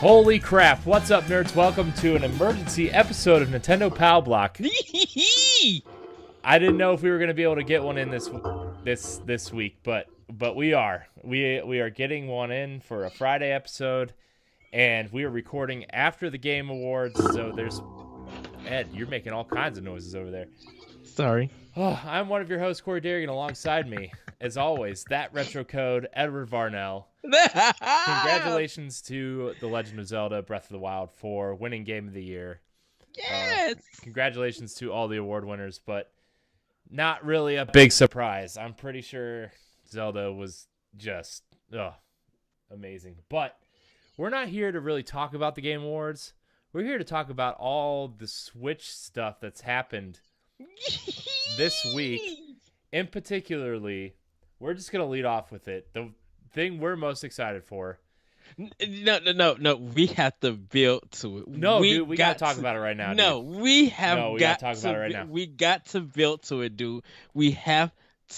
Holy crap, what's up, nerds? Welcome to an emergency episode of Nintendo Pow Block. I didn't know if we were going to be able to get one in this week, but we are. We are getting one in for a Friday episode, and we are recording after the Game Awards, so there's... Ed, you're making all kinds of noises over there. Sorry. Oh, I'm one of your hosts, Corey Derrigan, alongside me, as always, that retro code, Edward Varnell. Congratulations to The Legend of Zelda Breath of the Wild for winning Game of the Year. Yes! Congratulations to all the award winners, but not really a big surprise. I'm pretty sure Zelda was just amazing. But we're not here to really talk about the Game Awards. We're here to talk about all the Switch stuff that's happened this week. In particularly, we're just going to lead off with it. The thing we're most excited for. No. We have to build to it. No, dude, we got to talk about it right now. No, dude. we got to talk about it right now. We got to build to it, dude. We have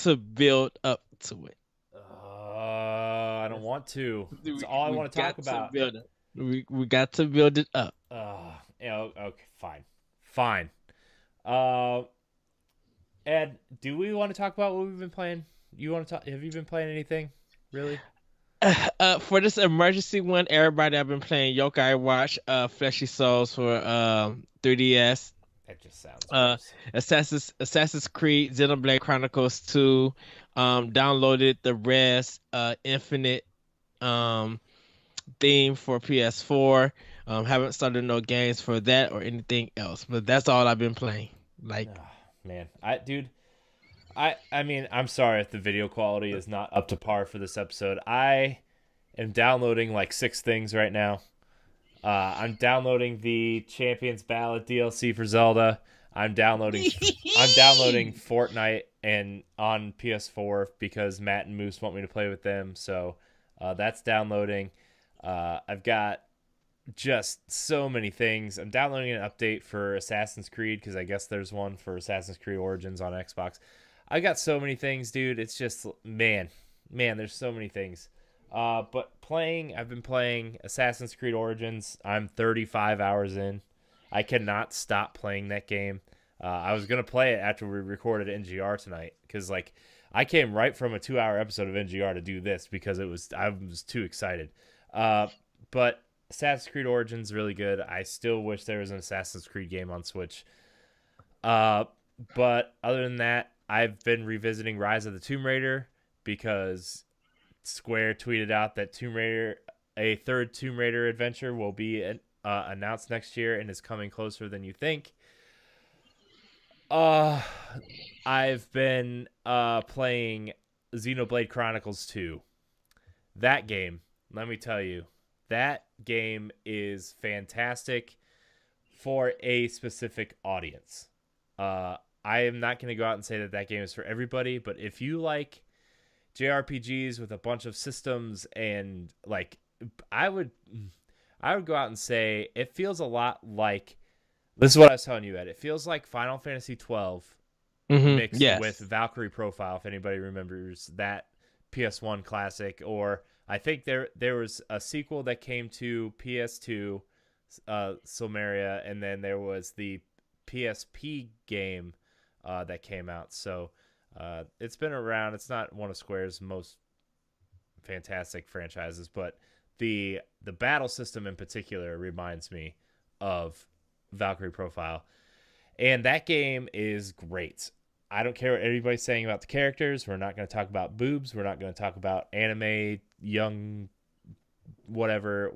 to build up to it. I don't want to. That's all I want to talk about. We got to build it up. Okay, fine. Ed, do we want to talk about what we've been playing? Have you been playing anything, really? For this emergency one, everybody I've been playing Yokai Watch, Fleshy Souls for 3DS. That just sounds gross. Assassin's Creed Xenoblade Chronicles 2. Downloaded the Res Infinite theme for PS4. Haven't started no games for that or anything else, but that's all I've been playing. Man, I mean, I'm sorry if the video quality is not up to par for this episode. I am downloading like 6 things right now. I'm downloading the Champions Ballad DLC for Zelda. I'm downloading Fortnite and on PS4 because Matt and Moose want me to play with them. So that's downloading. I've got just so many things. I'm downloading an update for Assassin's Creed because I guess there's one for Assassin's Creed Origins on Xbox. I got so many things, dude. It's just, man, there's so many things. But I've been playing Assassin's Creed Origins. I'm 35 hours in. I cannot stop playing that game. I was going to play it after we recorded NGR tonight because, like, I came right from a 2-hour episode of NGR to do this because I was too excited. But Assassin's Creed Origins is really good. I still wish there was an Assassin's Creed game on Switch. But other than that, I've been revisiting Rise of the Tomb Raider because Square tweeted out that a third Tomb Raider adventure will be announced next year and is coming closer than you think. I've been playing Xenoblade Chronicles 2. That game, let me tell you, that game is fantastic for a specific audience. I am not going to go out and say that game is for everybody, but if you like JRPGs with a bunch of systems and like, I would go out and say it feels a lot like, this is what I was telling you, Ed. It feels like Final Fantasy 12 mixed with Valkyrie Profile, if anybody remembers that PS1 classic, or I think there was a sequel that came to PS2, Silmeria, and then there was the PSP game that came out. So it's been around. It's not one of Square's most fantastic franchises, but the battle system in particular reminds me of Valkyrie Profile. And that game is great. I don't care what anybody's saying about the characters. We're not going to talk about boobs. We're not going to talk about anime, young, whatever.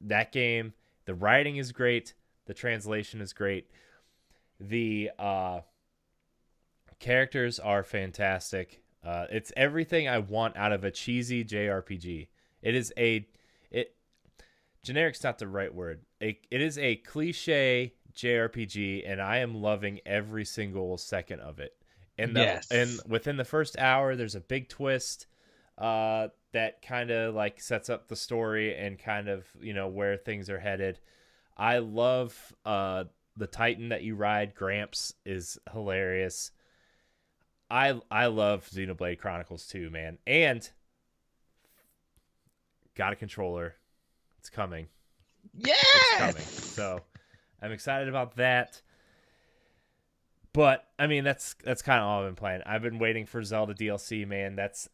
That game, the writing is great. The translation is great. The characters are fantastic. It's everything I want out of a cheesy JRPG. generic's not the right word. It is a cliche JRPG, and I am loving every single second of it. And Yes. within the first hour, there's a big twist that kind of like sets up the story and kind of where things are headed. I love the Titan that you ride. Gramps is hilarious. I love Xenoblade Chronicles 2, man, and got a controller. It's coming. It's coming. Yes. So I'm excited about that. But I mean, that's kind of all I've been playing. I've been waiting for Zelda DLC, man. That's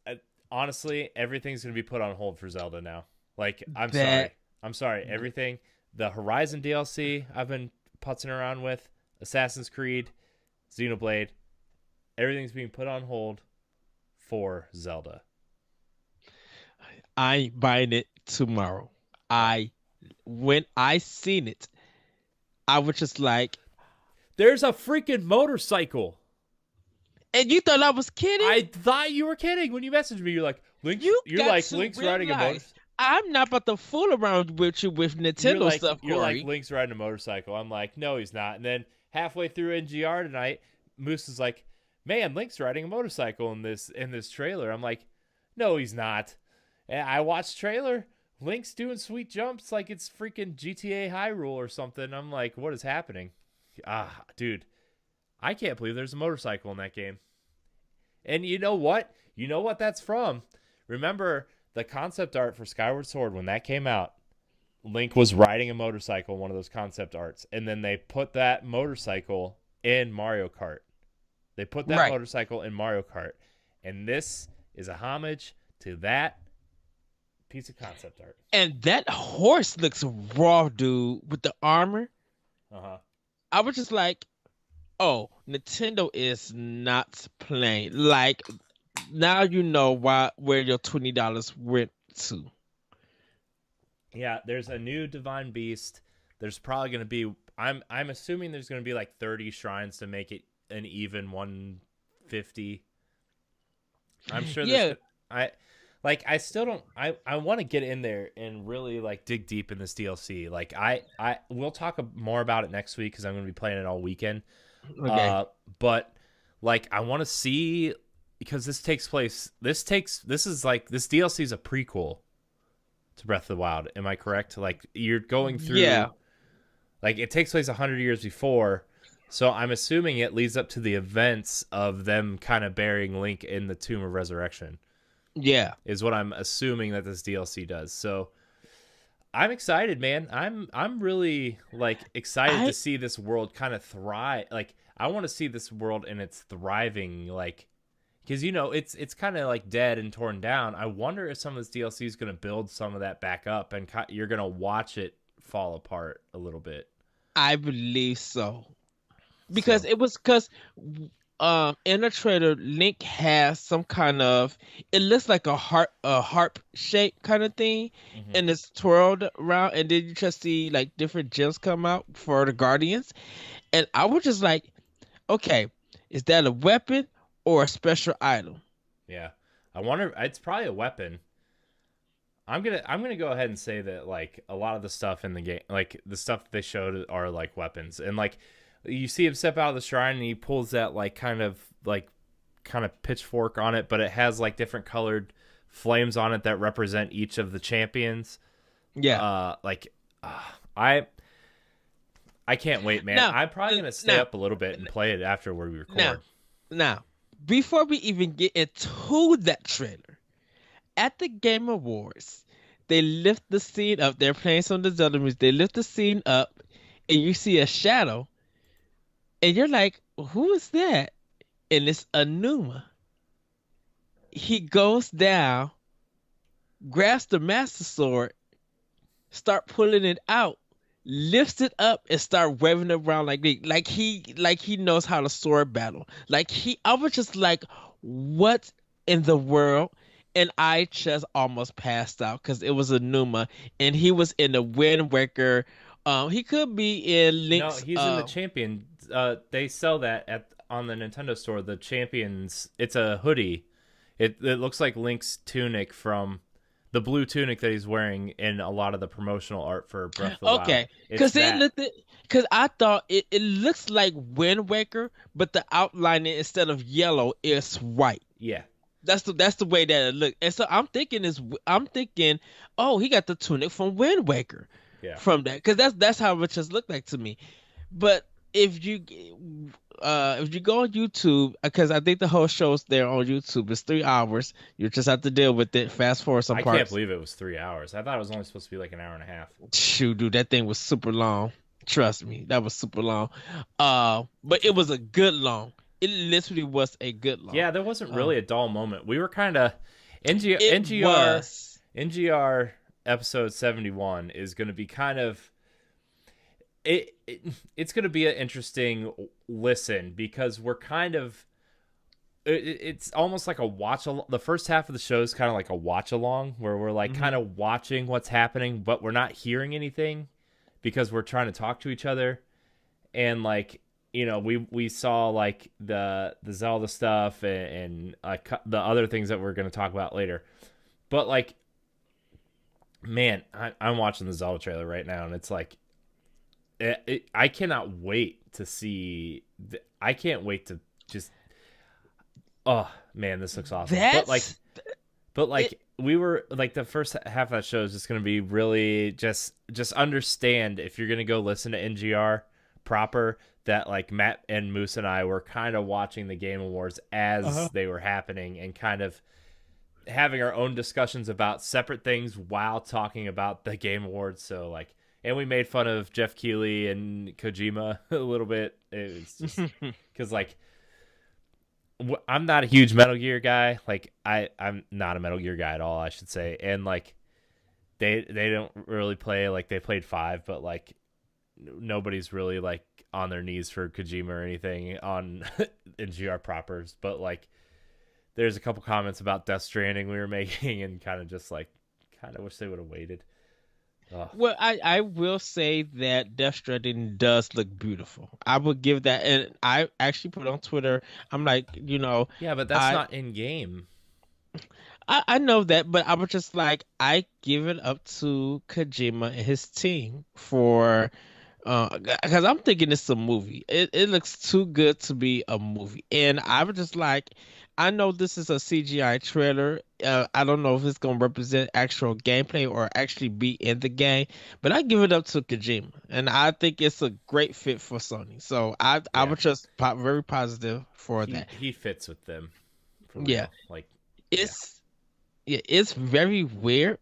honestly, everything's gonna be put on hold for Zelda now. Like, That I'm sorry. Everything, the Horizon DLC, I've been putzing around with, Assassin's Creed, Xenoblade, everything's being put on hold for Zelda. I ain't buying it tomorrow. Yeah. I when I seen it, I was just like, There's a freaking motorcycle. and you thought I was kidding? I thought you were kidding when you messaged me. You're like, Link's, You got to Link's riding a motor. realize I'm not about to fool around with you with Nintendo stuff, You're Corey. like, Link's riding a motorcycle. I'm like, no, he's not. And then halfway through NGR tonight, Moose is like, man, Link's riding a motorcycle in this trailer. I'm like, no, he's not. And I watched trailer. Link's doing sweet jumps like it's freaking GTA Hyrule or something. I'm like, what is happening? Dude, I can't believe there's a motorcycle in that game. And you know what? You know what that's from? Remember the concept art for Skyward Sword when that came out? Link was riding a motorcycle in one of those concept arts, and then they put that motorcycle in Mario Kart. They put that Right. motorcycle in Mario Kart, and this is a homage to that piece of concept art. And that horse looks raw, dude, with the armor. Uh-huh. I was just like, oh, Nintendo is not playing. Like, now you know where your $20 went to. Yeah, there's a new Divine Beast. There's probably going to be I'm assuming there's going to be like 30 shrines to make it an even 150. I'm sure Yeah. I still don't I want to get in there and really like dig deep in this DLC. Like I we'll talk more about it next week cuz I'm going to be playing it all weekend. Okay. But like I want to see because this is like this DLC is a prequel to Breath of the Wild. Am I correct? Like you're going through Yeah. like it takes place 100 years before. So I'm assuming it leads up to the events of them kind of burying Link in the Tomb of Resurrection. Yeah. Is what I'm assuming that this DLC does. So I'm excited, man. I'm really like excited to see this world kind of thrive. Like I want to see this world in its thriving, like because it's kind of like dead and torn down. I wonder if some of this DLC is going to build some of that back up, and you're going to watch it fall apart a little bit. I believe so. Because in the trailer, Link has some kind of it looks like a harp shape kind of thing, and it's twirled around, and then you just see like different gems come out for the Guardians, and I was just like, okay, is that a weapon or a special item? Yeah, I wonder. It's probably a weapon. I'm gonna go ahead and say that like a lot of the stuff in the game, like the stuff that they showed, are like weapons, and like you see him step out of the shrine and he pulls that like kind of pitchfork on it, but it has like different colored flames on it that represent each of the champions. Yeah. I can't wait, man. I'm probably gonna stay up a little bit and play it after where we record. Now, before we even get into that trailer, at the Game Awards, they lift the scene up. They're playing some of the Zelda music. They lift the scene up, and you see a shadow, and you're like, "Who is that?" And it's Anuma. He goes down, grabs the Master Sword, start pulling it out, lifts it up, and start waving it around like he knows how to sword battle. I was just like, "What in the world?" And I just almost passed out because it was Anuma, and he was in the Wind Waker. He could be in Link's. No, he's in the Champion. They sell that on the Nintendo store. The Champions. It's a hoodie. It looks like Link's tunic from the blue tunic that he's wearing in a lot of the promotional art for Breath of the Wild. Okay, It's that. because I thought it looks like Wind Waker, but the outline instead of yellow is white. Yeah. That's the way that it looked. And so I'm thinking, oh, he got the tunic from Wind Waker Yeah. from that, because that's how it just looked like to me. But if you go on YouTube, because I think the whole show's there on YouTube, it's 3 hours. You just have to deal with it. Fast forward some I parts. can't believe it was 3 hours. I thought it was only supposed to be like an hour and a half. Shoot, dude, that thing was super long. Trust me, that was super long. But it was a good long. It literally was a good long. Yeah, there wasn't really a dull moment. We were kind of Was. NGR episode 71 is going to be kind of it's going to be an interesting listen, because we're kind of it's almost like a watch along. The first half of the show is kind of like a watch along, where we're like kind of watching what's happening, but we're not hearing anything because we're trying to talk to each other. And like, we saw like the Zelda stuff and like the other things that we're going to talk about later. But like, man, I'm watching the Zelda trailer right now, and it's like, I cannot wait to see. I can't wait to just. Oh man, this looks awesome. But we were like, the first half of that show is just going to be really just understand, if you're going to go listen to NGR proper, that like Matt and Moose and I were kind of watching the Game Awards as they were happening, and kind of having our own discussions about separate things while talking about the Game Awards. So like, and we made fun of Jeff Keighley and Kojima a little bit. It was just because like, I'm not a huge Metal Gear guy. Like I'm not a Metal Gear guy at all, I should say. And like, they don't really play, like they played 5, but like nobody's really like on their knees for Kojima or anything on NGR propers. But like, there's a couple comments about Death Stranding we were making, and kind of just like, kind of wish they would have waited. Ugh. Well, I will say that Death Stranding does look beautiful. I would give that, and I actually put on Twitter. I'm like, yeah, but that's not in game. I know that, but I was just like, I give it up to Kojima and his team for, because I'm thinking it's a movie. It looks too good to be a movie, and I was just like, I know this is a CGI trailer. I don't know if it's gonna represent actual gameplay or actually be in the game, but I give it up to Kojima, and I think it's a great fit for Sony. So I was just very positive for that. He fits with them. Yeah, like it's very weird.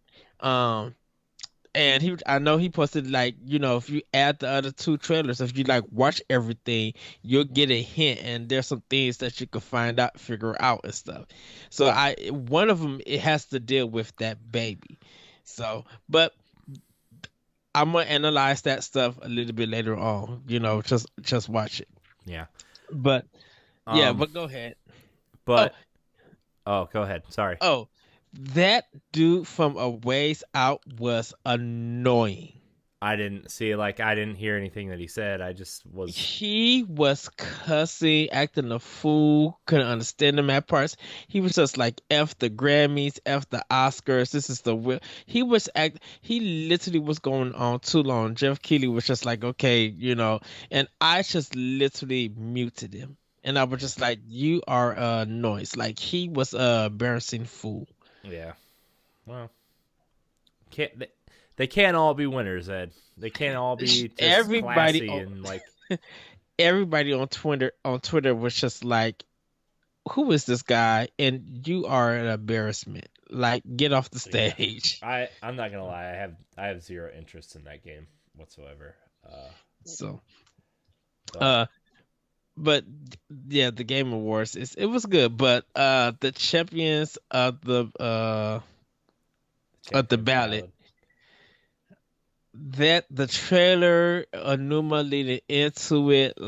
And I know he posted like, if you add the other 2 trailers, if you like watch everything, you'll get a hint, and there's some things that you can figure out and stuff. So one of them, it has to deal with that baby. So, but I'm gonna analyze that stuff a little bit later on. Just watch it. Yeah. But but go ahead. But go ahead. Sorry. Oh, that dude from a ways out was annoying. I didn't hear anything that he said. He was cussing, acting a fool, couldn't understand him at parts. He was just like, F the Grammys, F the Oscars, this is the he literally was going on too long. Jeff Keighley was just like, okay, and I just literally muted him. And I was just like, you are a noise. Like, he was a embarrassing fool. Yeah. Well, they can't all be winners, Ed. They can't all be just classy and like. Everybody on Twitter was just like, "Who is this guy?" And you are an embarrassment. Like, get off the stage. I'm not gonna lie. I have zero interest in that game whatsoever. But yeah, the Game Awards it was good, but the champions of the ballot, that the trailer Anuma leading into it,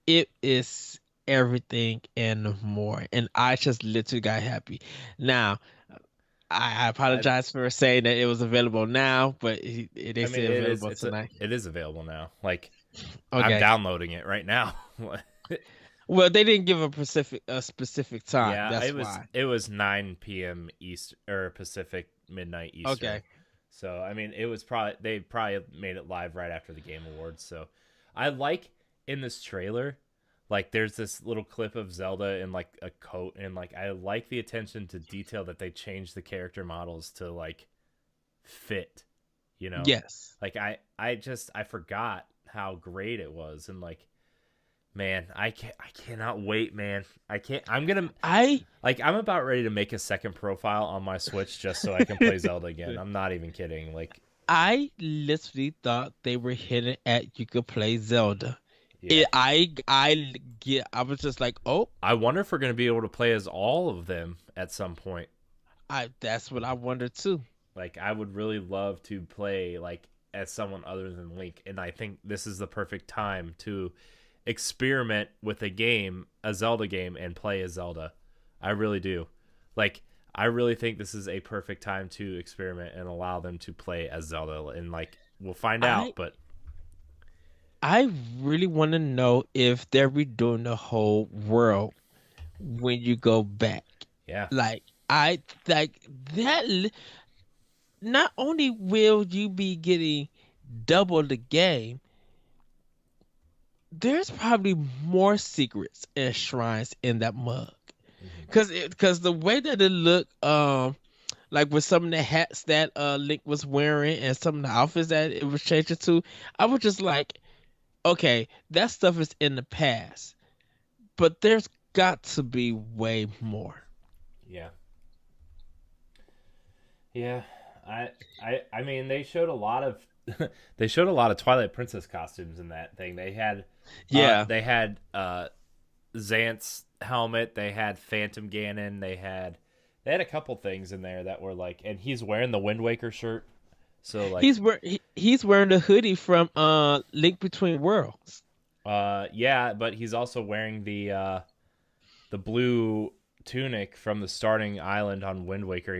it is everything and more, and I just literally got happy. Now, I apologize for saying that it was available now, but they said available tonight. It is available now. Like, okay. I'm downloading it right now. Well, they didn't give a specific time. Yeah, That's why. it was 9 p.m. East or Pacific, midnight Eastern. Okay. So I mean, it was probably they probably made it live right after the Game Awards. So I like in this trailer, like there's this little clip of Zelda in like a coat, and like I like the attention to detail that they changed the character models to like fit. You know, Yes. like I forgot how great it was, and like man, I cannot wait, man. I can't. I'm gonna I like I'm about ready to make a second profile on my Switch just so I can play Zelda again. I'm not even kidding. Like, I literally thought they were hinting at you could play Zelda. yeah. I was just like, oh, I wonder if we're gonna be able to play as all of them at some point. I that's what I wondered too. Like, I would really love to play like as someone other than Link, and I think this is the perfect time to experiment with a Zelda game, and play as Zelda. I really do. Like, I really think this is a perfect time to experiment and allow them to play as Zelda, and like we'll find I out, but I really want to know if they're redoing the whole world when you go back. yeah. Like I like that. Not only will you be getting double the game, there's probably more secrets and shrines in that mug. Mm-hmm. Cause the way that it looked, like with some of the hats that Link was wearing and some of the outfits that it was changing to, I was just like, okay, that stuff is in the past, but there's got to be way more. Yeah. Yeah. I mean they showed a lot of they showed a lot of Twilight Princess costumes in that thing. Yeah, They had Xant's helmet, they had Phantom Ganon, they had a couple things in there that were like, and he's wearing the Wind Waker shirt. So like he's wearing the hoodie from Link Between Worlds. yeah, but he's also wearing the blue tunic from the starting island on Wind Waker,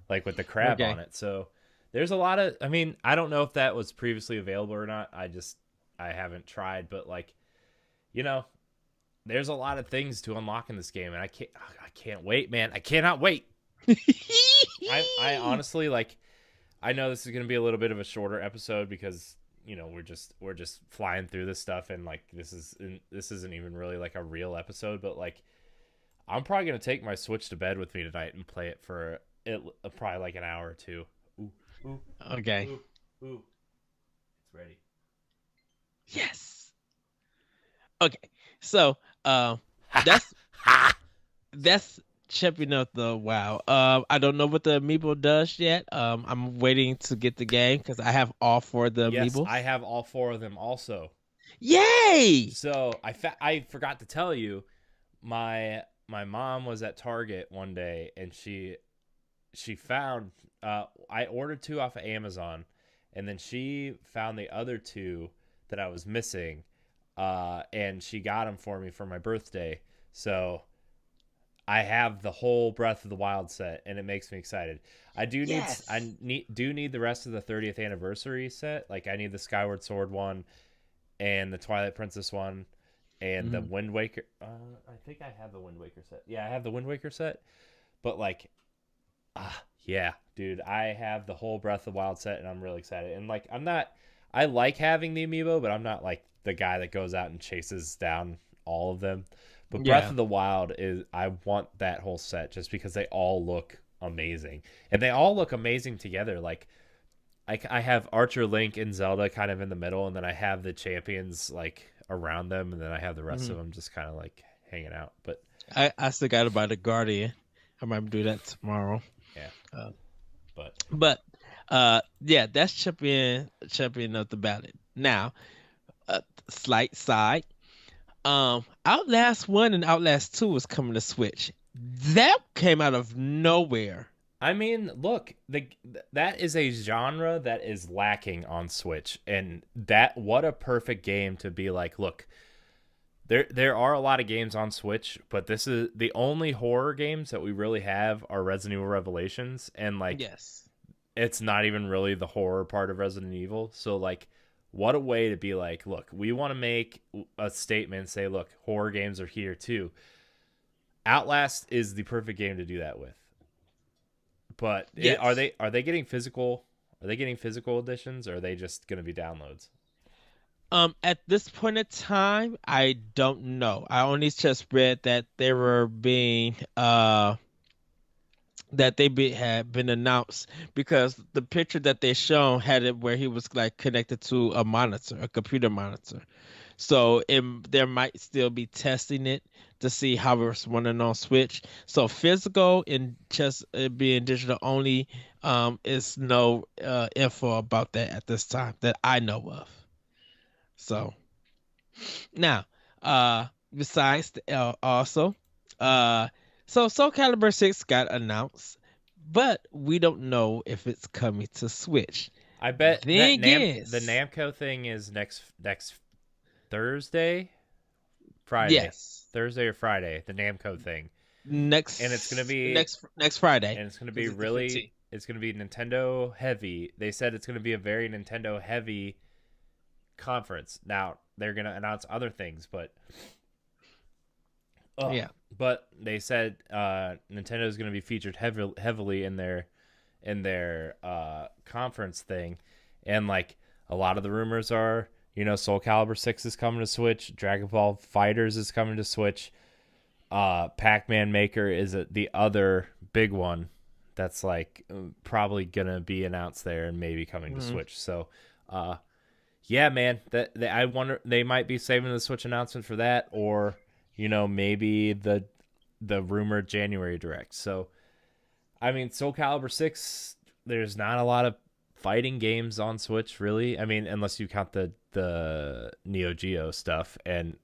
like with the crab on Okay. it. So there's a lot of. I mean, I don't know if that was previously available or not. I haven't tried, but like you know, there's a lot of things to unlock in this game, and I can't wait, man. I cannot wait. I honestly like. I know this is gonna be a little bit of a shorter episode because we're just flying through this stuff, and like this isn't even really like a real episode, but like I'm probably gonna take my Switch to bed with me tonight and play it for probably like an hour or two. Ooh, ooh, Okay. ooh, ooh. It's ready. Yes. Okay. So, that's that's Champion of the WoW. I don't know what the amiibo does yet. I'm waiting to get the game because I have all four of the Yes, amiibos. I have all four of them also. Yay! So I forgot to tell you, my mom was at Target one day, and she found I ordered two off of Amazon, and then she found the other two that I was missing, and she got them for me for my birthday. So I have the whole Breath of the Wild set, and it makes me excited. Yes. Do need the rest of the 30th anniversary set. Like I need the Skyward Sword one, and the Twilight Princess one, and the Mhm. Wind Waker. I think I have the Wind Waker set. Yeah, I have the Wind Waker set. But like, yeah, dude, I have the whole Breath of the Wild set, and I'm really excited. And like, I'm not. I like having the amiibo, but I'm not like the guy that goes out and chases down all of them. But Breath Yeah. of the Wild is. I want that whole set just because they all look amazing, and they all look amazing together. Like I have Archer, Link, and Zelda kind of in the middle, and then I have the champions like around them, and then I have the rest of Mhm. them just kind of like hanging out. But I still got to buy the Guardian. I might do that tomorrow. yeah, Uh, but but yeah, that's champion of the ballot. Now, a slight side. Outlast 1 and Outlast 2 was coming to Switch. That came out of nowhere. I mean, look, that is a genre that is lacking on Switch, and that what a perfect game to be like. Look, there are a lot of games on Switch, but this is the only horror games that we really have are Resident Evil Revelations, and like Yes. it's not even really the horror part of Resident Evil. So like what a way to be like, look, we want to make a statement and say, look, horror games are here too. Outlast is the perfect game to do that with. But are Yes. they getting physical? Are they getting physical editions, or are they just going to be downloads? At this point in time, I don't know. I only just read that they were being had been announced because the picture that they shown had it where he was like connected to a monitor, a computer monitor. So there might still be testing it to see how it's running on Switch. So physical and just it being digital only, is no info about that at this time that I know of. So now, besides also, uh, so Soul Calibur 6 got announced, but we don't know if it's coming to Switch. I bet that Thing The is, Namco thing is next Thursday, Friday, yes, Thursday or Friday. The Namco thing, and it's gonna be next Friday and it's gonna be because it's the really 15th. it's gonna be Nintendo heavy. They said it's gonna be a very Nintendo heavy conference. Now they're gonna announce other things, Yeah. but they said Nintendo is gonna be featured heavily in their conference thing, and like a lot of the rumors are, Soul Calibur 6 is coming to Switch, Dragon Ball Fighters is coming to Switch, Pac-Man Maker is the other big one that's like probably gonna be announced there and maybe coming to Mhm. Switch. So, yeah, man, I wonder, they might be saving the Switch announcement for that, or maybe the rumored January direct. So, I mean, Soul Calibur 6, there's not a lot of fighting games on Switch, really. I mean, unless you count the Neo Geo stuff, and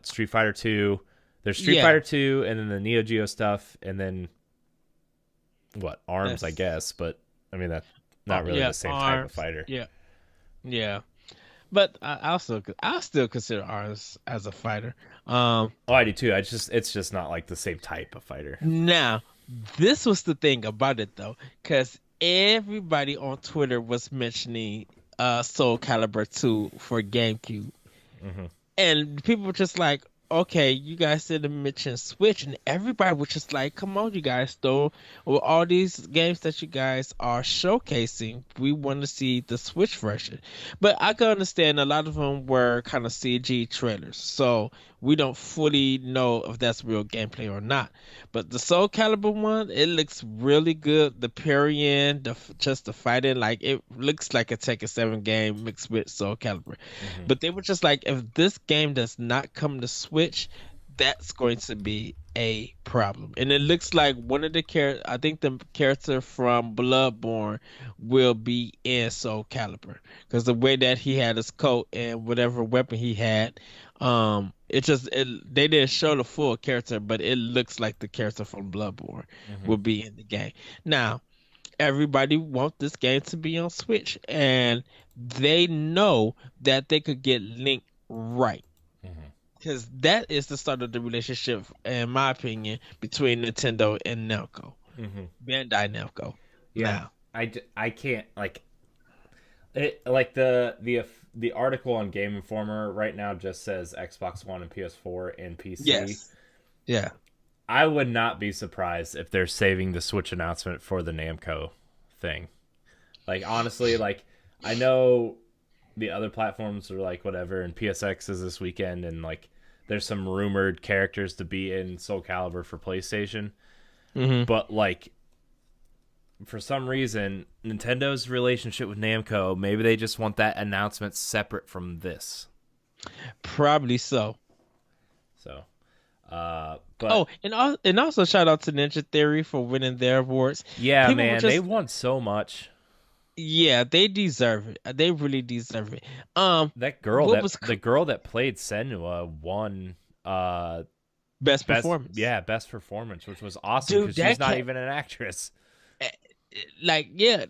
Street Fighter 2. There's Street Yeah. Fighter 2, and then the Neo Geo stuff, and then ARMS, I That's guess, but I mean, that's not really yeah, the same type of arms. fighter. Yeah. Yeah. But I'll still consider ours as a fighter. Oh, I do too. It's just not like the same type of fighter. Now, this was the thing about it though, because everybody on Twitter was mentioning Soul Calibur 2 for GameCube. Hmm. And people were just like, okay, you guys didn't mention Switch, and everybody was just like, come on, you guys, though, with all these games that you guys are showcasing, we want to see the Switch version. But I can understand a lot of them were kind of CG trailers, so we don't fully know if that's real gameplay or not. But the Soul Calibur one, it looks really good. The parrying, just the fighting, like it looks like a Tekken 7 game mixed with Soul Calibur. Hmm. But they were just like, if this game does not come to Switch, that's going to be a problem. And it looks like one of the I think the character from Bloodborne will be in Soul Calibur because the way that he had his coat and whatever weapon he had, they didn't show the full character, but it looks like the character from Bloodborne Hmm. will be in the game. Now, everybody wants this game to be on Switch, and they know that they could get Link right. Hmm. Because that is the start of the relationship, in my opinion, between Nintendo and Namco. Hmm. Bandai Namco. Yeah, Now, I can't like the article on Game Informer right now just says Xbox One and PS4 and PC. yes. Yeah. I would not be surprised if they're saving the Switch announcement for the Namco thing. Like, honestly, like, I know the other platforms are like whatever, and PSX is this weekend, and like there's some rumored characters to be in Soul Calibur for PlayStation, Hmm. but like for some reason Nintendo's relationship with Namco, maybe they just want that announcement separate from this. Probably so. So, but Oh, and also shout out to Ninja Theory for winning their awards. yeah, People were man, they just, won so much. yeah, they deserve it. They really deserve it. What was The girl that played Senua won best performance? best performance, which was awesome Dude, because she's not even an actress. like yeah,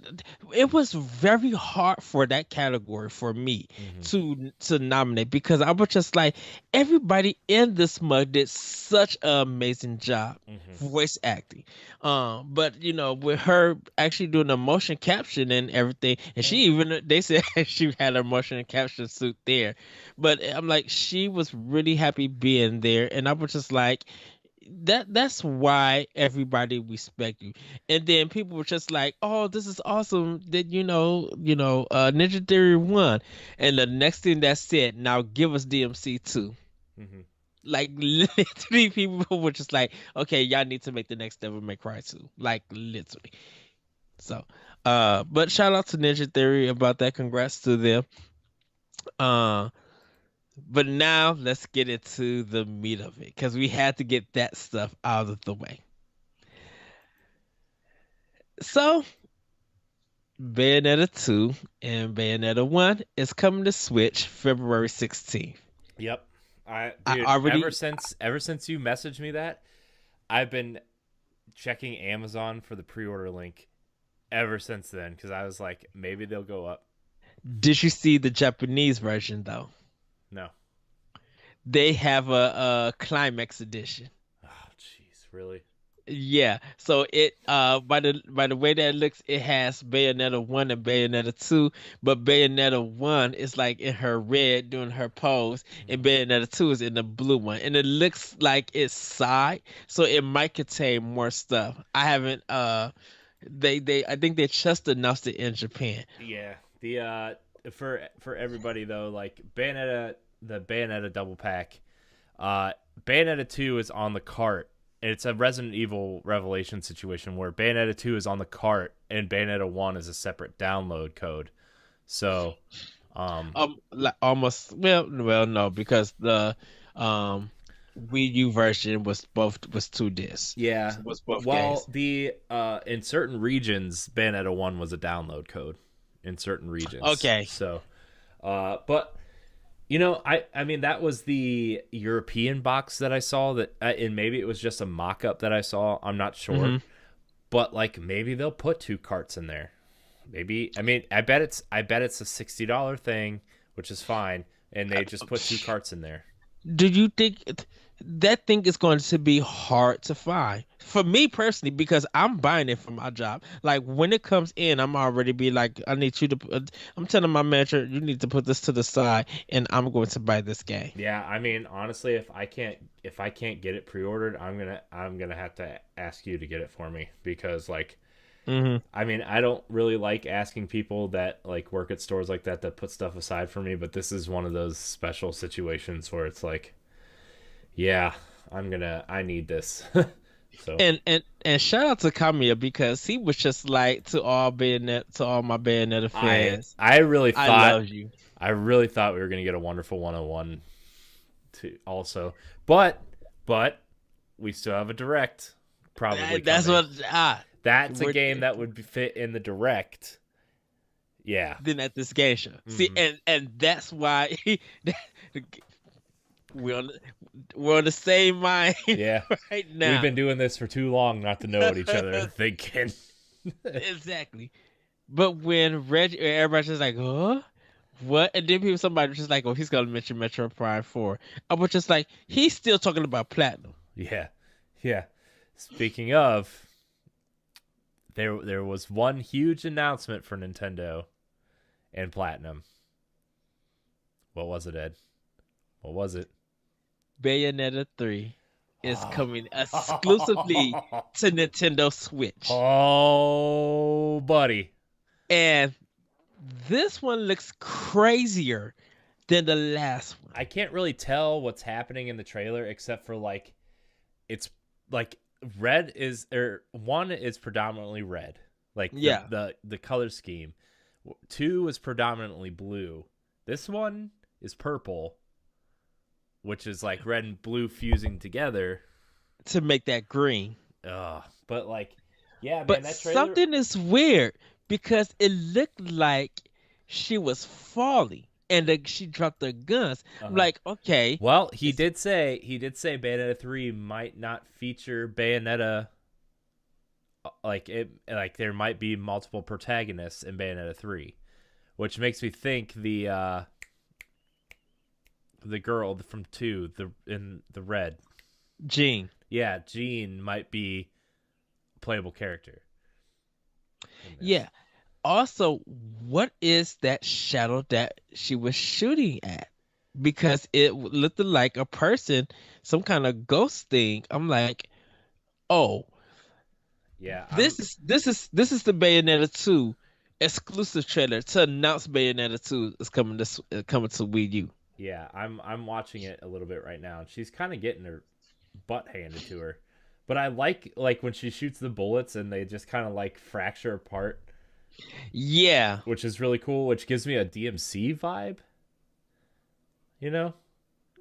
it was very hard for that category for me Hmm. to nominate because I was just like everybody in this mug did such an amazing job Hmm. voice acting. But with her actually doing the motion caption and everything, and she even they said she had a motion caption suit there, but I'm like she was really happy being there, and I was just like that's why everybody respect you. And then people were just like, "Oh, this is awesome that Ninja Theory won." And the next thing that said, "Now give us DMC too." Hmm. Like literally, people were just like, "Okay, y'all need to make the next Devil May Cry 2." Like literally. So, but shout out to Ninja Theory about that. Congrats to them. Uh, but now let's get into the meat of it because we had to get that stuff out of the way. So Bayonetta 2 and Bayonetta 1 is coming to Switch February 16th. Yep. I Dude, ever already since you messaged me that, I've been checking Amazon for the pre-order link ever since then because I was like, maybe they'll go up. did you see the Japanese version though? No. They have a climax edition. Oh, jeez, really? Yeah, so it by the way that it looks, it has Bayonetta 1 and Bayonetta 2, but Bayonetta 1 is like in her red doing her pose, and Hmm. Bayonetta 2 is in the blue one, and it looks like it's side, so it might contain more stuff. I haven't they I think they just announced it in Japan. Yeah. The for everybody though, like Bayonetta, the Bayonetta double pack, Bayonetta 2 is on the cart. It's a Resident Evil Revelation situation where Bayonetta 2 is on the cart and Bayonetta 1 is a separate download code. So, Like almost well no, because the um Wii U version was 2 discs. yeah. So it was both Well, games. the in certain regions, Bayonetta 1 was a download code in certain regions. Okay. So, but I mean that was the European box that I saw that, and maybe it was just a mock-up that I saw. I'm not sure, hmm but like maybe they'll put two carts in there. Maybe I mean I bet it's a $60 thing, which is fine, and they just put two carts in there. Do you think that thing is going to be hard to find? For me personally, because I'm buying it for my job. Like when it comes in, I'm already be like, I need you to. I'm telling my manager, you need to put this to the side, and I'm going to buy this game. Yeah, I mean honestly, if I can't get it pre-ordered, I'm gonna have to ask you to get it for me because like hmm I mean I don't really like asking people that like work at stores like that put stuff aside for me, but this is one of those special situations where it's like, yeah, I need this. So And shout out to Kamiya because he was just like to all my Bayonetta fans. I really I thought love you. we were gonna get a wonderful 101 too also, but we still have a direct probably That's coming. what That's a we're game that would fit in the direct. Yeah. then at this game show. See, Hmm. and that's why we're on we're on the same mind Yeah. right We've now. been doing this for too long not to know what each other are thinking. Exactly. But when Reggie, everybody's just like, huh? What? And then somebody was just like, oh, he's gonna mention Metro Prime 4. I was just like, he's still talking about Platinum. Yeah. Yeah. Speaking of, there was one huge announcement for Nintendo and Platinum. What was it, Ed? What was it? Bayonetta 3 is coming exclusively to Nintendo Switch. Oh, buddy. And this one looks crazier than the last one. I can't really tell what's happening in the trailer except for like it's like red is or one is predominantly red. Like Yeah. the color scheme. Two is predominantly blue. This one is purple, which is like red and blue fusing together. To make that green. But like, yeah, man, But that trailer. something is weird because it looked like she was falling and she dropped her guns. I'm Uh-huh. like, okay. Well, It's, he did say Bayonetta 3 might not feature Bayonetta like there might be multiple protagonists in Bayonetta 3, which makes me think the girl from 2, the in the red. Jean. Yeah, Jean might be a playable character in this. Yeah. Also, what is that shadow that she was shooting at? Because it looked like a person, some kind of ghost thing. I'm like, oh, Yeah, this is the Bayonetta 2 exclusive trailer to announce Bayonetta 2 is coming to Wii U. I'm watching it a little bit right now, and she's kind of getting her butt handed to her. But I like when she shoots the bullets and they just kind of like fracture apart, Yeah. which is really cool, which gives me a DMC vibe, you know?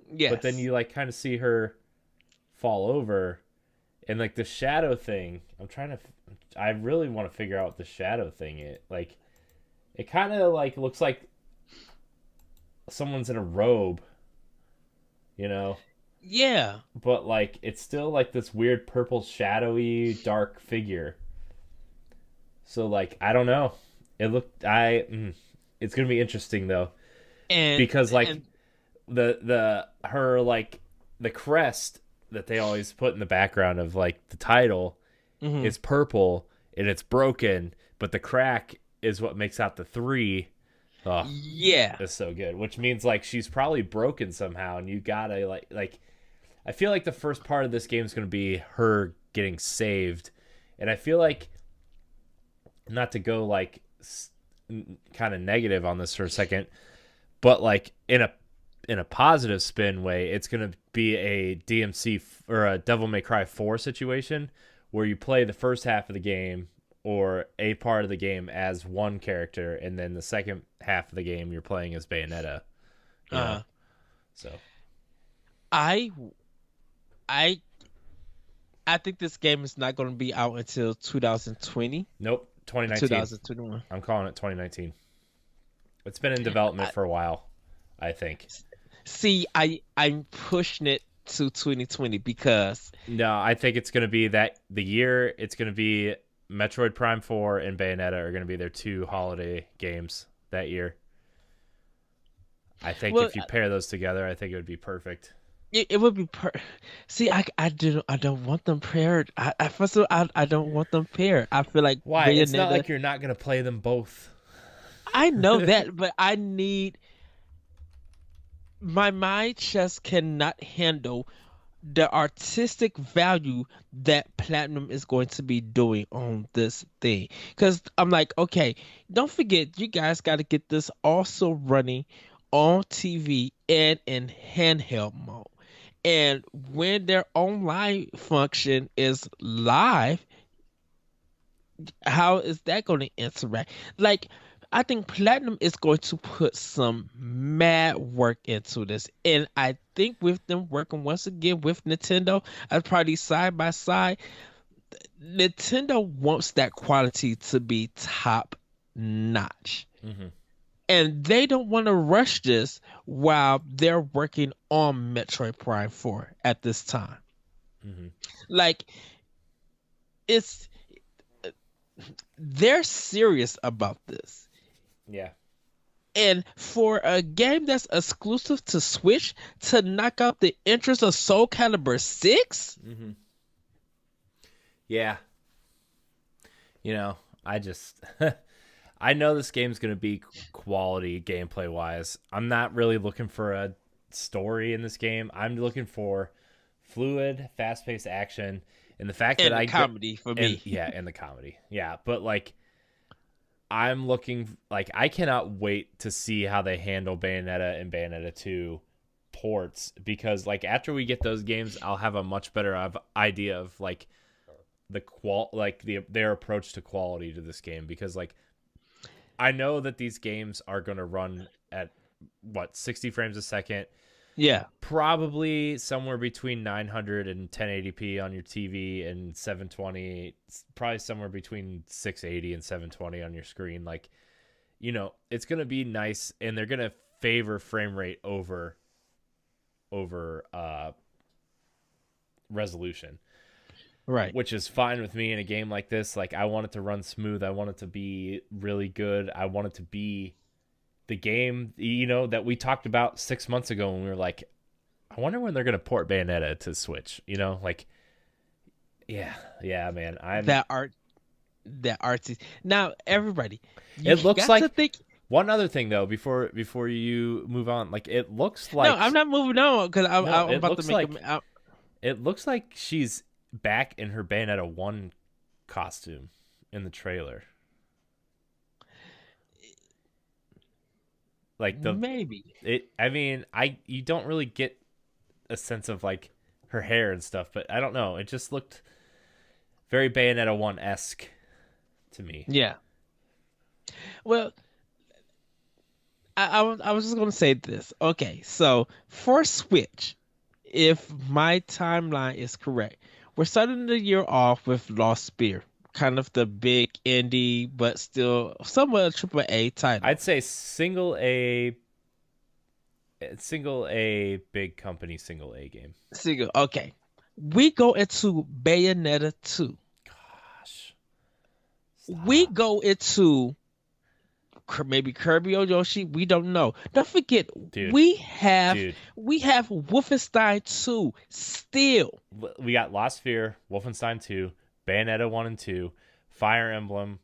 But then Yes. you like kind of see her fall over, and like the shadow thing. I really want to figure out what the shadow thing is. Like it kind of like looks like someone's in a robe, you know? Yeah. But like it's still like this weird purple shadowy dark figure. So like I don't know. It's going to be interesting though, And because like and the her like the crest that they always put in the background of like the title mhm. is purple and it's broken, but the crack is what makes out the 3. Oh, Yeah. it's so good. Which means like she's probably broken somehow, and you gotta like I feel like the first part of this game is going to be her getting saved, and I feel like, not to go like kind of negative on this for a second, but like in a positive spin way, it's going to be a DMC or a Devil May Cry 4 situation where you play the first half of the game or a part of the game as one character, and then the second half of the game you're playing as Bayonetta, you know. Uh So I I I think this game is not going to be out until 2020, nope, 2019. 2021. I'm calling it 2019. It's been in development I, for a while, I think. see, I'm pushing it to 2020 because No, I think it's going to be that the year it's going to be Metroid Prime 4 and Bayonetta are going to be their 2 holiday games that year. I think well, if you pair those together, I think it would be perfect. it would be see, I don't want them paired. I first of all, I don't want them paired. I feel like Why? It's not Bayonetta. like you're not going to play them both. I know that, but I need my mind just cannot handle the artistic value that Platinum is going to be doing on this thing. Because I'm like, okay, don't forget, you guys got to get this also running on TV and in handheld mode. And when their online function is live, how is that going to interact? Like, I think Platinum is going to put some mad work into this. And I think with them working once again with Nintendo, as probably side by side, Nintendo wants that quality to be top notch. Mm-hmm. And they don't want to rush this while they're working on Metroid Prime 4 at this time. Mm-hmm. Like, it's they're serious about this. Yeah. And for a game that's exclusive to Switch to knock out the interest of Soul Calibur 6? Mm-hmm. Yeah. You know, I just I know this game's going to be quality gameplay wise. I'm not really looking for a story in this game. I'm looking for fluid, fast-paced action, and the fact that And the I comedy for me. and the comedy. Yeah, but like I'm looking like I cannot wait to see how they handle Bayonetta and Bayonetta 2 ports, because like after we get those games, I'll have a much better idea of like their approach to quality to this game, because like I know that these games are going to run at 60 frames a second, Yeah. probably somewhere between 900 and 1080p on your TV, and 720, probably somewhere between 680 and 720 on your screen. Like, you know, it's going to be nice, and they're going to favor frame rate over resolution. Right. which is fine with me in a game like this. Like, I want it to run smooth. I want it to be really good. I want it to be the game, that we talked about 6 months ago when we were like, I wonder when they're going to port Bayonetta to Switch, like, yeah, yeah, man. That art, that artsy. Now, everybody, you It looks got to like think. one other thing though before you move on. Like, it looks No, like I'm not moving on because no, I'm about to make a. it looks like she's back in her Bayonetta 1 costume in the trailer. Like Maybe. I mean, you don't really get a sense of like her hair and stuff, but I don't know. It just looked very Bayonetta 1-esque to me. Yeah. Well, I was just gonna say this. Okay, so for Switch, if my timeline is correct, we're starting the year off with Lost Spear, kind of the big indie, but still somewhat a triple A title. I'd say single A big company single A game. Single. Okay, we go into Bayonetta 2. Gosh. We Stop. go into maybe Kirby or Yoshi. We don't know. Don't forget, Dude. we have Dude. Wolfenstein 2 still. We got Lost Sphere, Wolfenstein 2, Bayonetta 1 and 2, Fire Emblem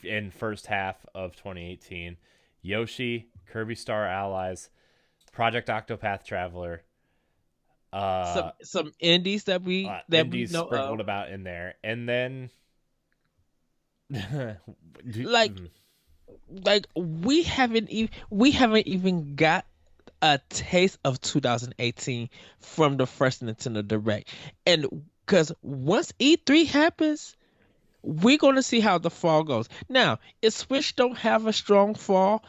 in first half of 2018, Yoshi, Kirby Star Allies, Project Octopath Traveler, Some indies that we indies know sprinkled of. about in there, and then Like we haven't even got a taste of 2018 from the first Nintendo Direct, and because once E3 happens, we're going to see how the fall goes. Now, if Switch don't have a strong fall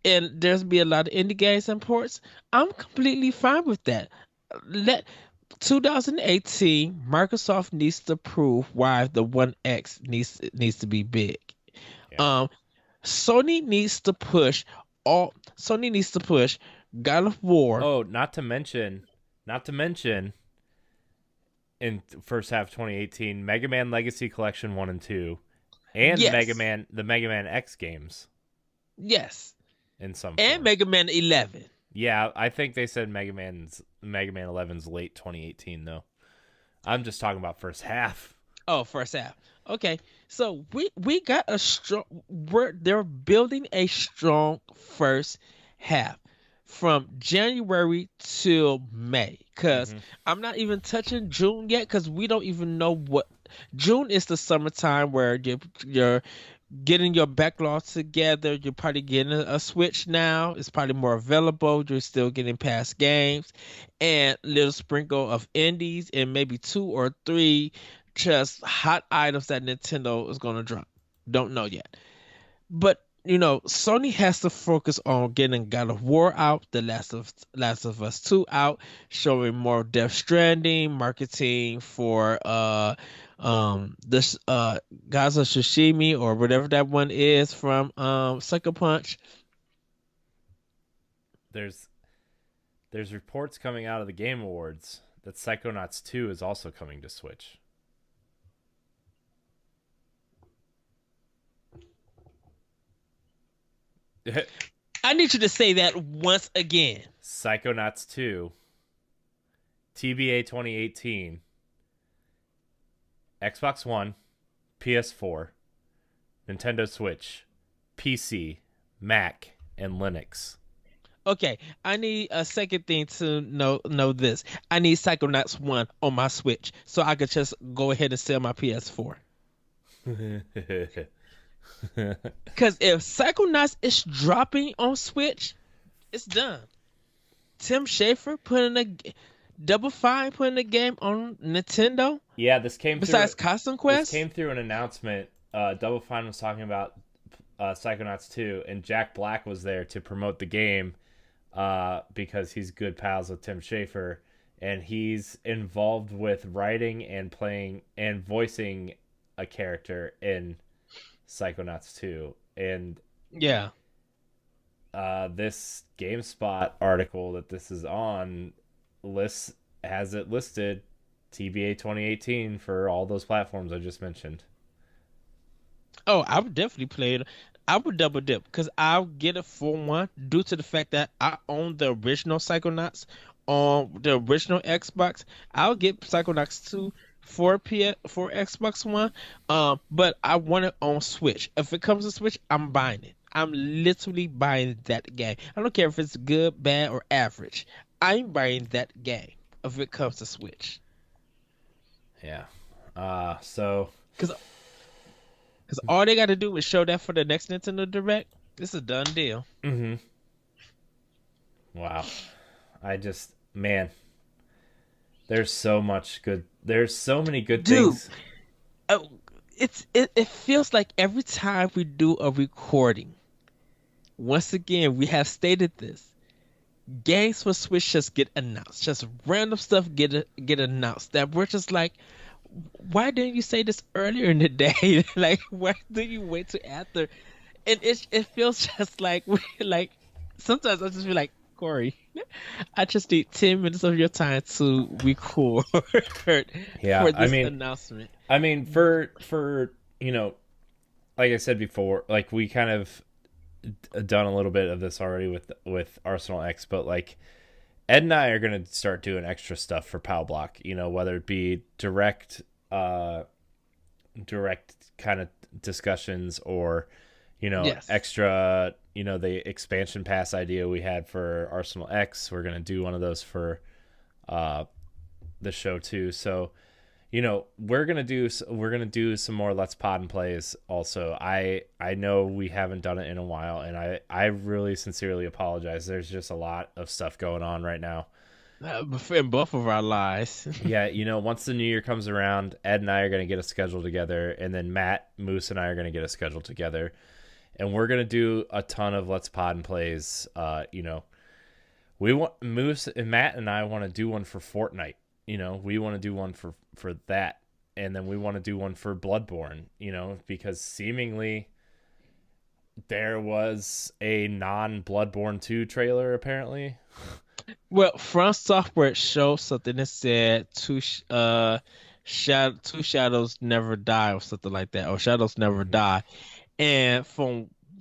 and there's be a lot of indie games and ports, I'm completely fine with that. Let 2018 Microsoft needs to prove why the One X needs to be big. yeah. Sony needs to push Sony needs to push God of War. Oh, not to mention in first half 2018, Mega Man Legacy Collection 1 and 2, and Yes. the Mega Man X games Yes. in some And form. Mega Man 11. Yeah, I think they said Mega Man 11's late 2018 though. I'm just talking about first half. Oh, first half. Okay. So we got a strong they're building a strong first half from January till May. Cause I'm not even touching June yet, because we don't even know what June is. The summertime where you're getting your backlog together. You're probably getting a Switch now. It's probably more available. You're still getting past games and little sprinkle of indies and maybe 2 or 3 just hot items that Nintendo is gonna drop. Don't know yet. But Sony has to focus on getting God of War out, The Last of Us 2 out, showing more Death Stranding, marketing for this Gaza Tsushima or whatever that one is from Sucker Punch. There's reports coming out of the Game Awards that Psychonauts 2 is also coming to Switch. I need you to say that once again. Psychonauts 2, TBA 2018, Xbox One, PS4, Nintendo Switch, PC, Mac, and Linux. Okay, I need a second thing to know this. I need Psychonauts 1 on my Switch so I could just go ahead and sell my PS4. Because if Psychonauts is dropping on Switch, it's done. Tim Schafer Double Fine putting a game on Nintendo. Yeah, this came besides Custom Quest. This came through an announcement. Double Fine was talking about Psychonauts 2, and Jack Black was there to promote the game because he's good pals with Tim Schafer, and he's involved with writing and playing and voicing a character in Psychonauts 2. And yeah, this GameSpot article that this is on has it listed TBA 2018 for all those platforms I just mentioned. Oh, I would definitely play it. I would double dip because I'll get it for one due to the fact that I own the original Psychonauts on the original Xbox. I'll get Psychonauts 2 for Xbox One. But I want it on Switch. If it comes to Switch, I'm buying it. I'm literally buying that game. I don't care if it's good, bad, or average. I'm buying that game if it comes to Switch. Yeah. So Because all they got to do is show that for the next Nintendo Direct. It's a done deal. mhm. Wow. I just man, there's so much good. There's so many good Dude, things. uh, it feels like every time we do a recording, once again we have stated this. Games for Switch just get announced. Just random stuff get announced. That we're just like, why didn't you say this earlier in the day? Like, why do you wait till after? And it feels just like like sometimes I just feel like Corey, I just need 10 minutes of your time to record Yeah, for this announcement. I mean for like I said before, like we kind of done a little bit of this already with Arsenal X, but like Ed and I are gonna start doing extra stuff for Pow Block. Whether it be direct kind of discussions or Yes. extra. The expansion pass idea we had for Arsenal X. We're gonna do one of those for uh, the show too. So we're gonna do some more Let's Pod and Plays also. I know we haven't done it in a while, and I really sincerely apologize. There's just a lot of stuff going on right now. In both of our lives. Yeah, once the new year comes around, Ed and I are gonna get a schedule together, and then Matt, Moose, and I are gonna get a schedule together, and we're gonna do a ton of Let's Pod and Plays. We want Moose and Matt and I want to do one for Fortnite. We want to do one for that, and then we want to do one for Bloodborne. Because seemingly there was a non-Bloodborne 2 trailer apparently. Well, From Software showed something that said two shadows never die or something like that, or shadows never Mhm. die. And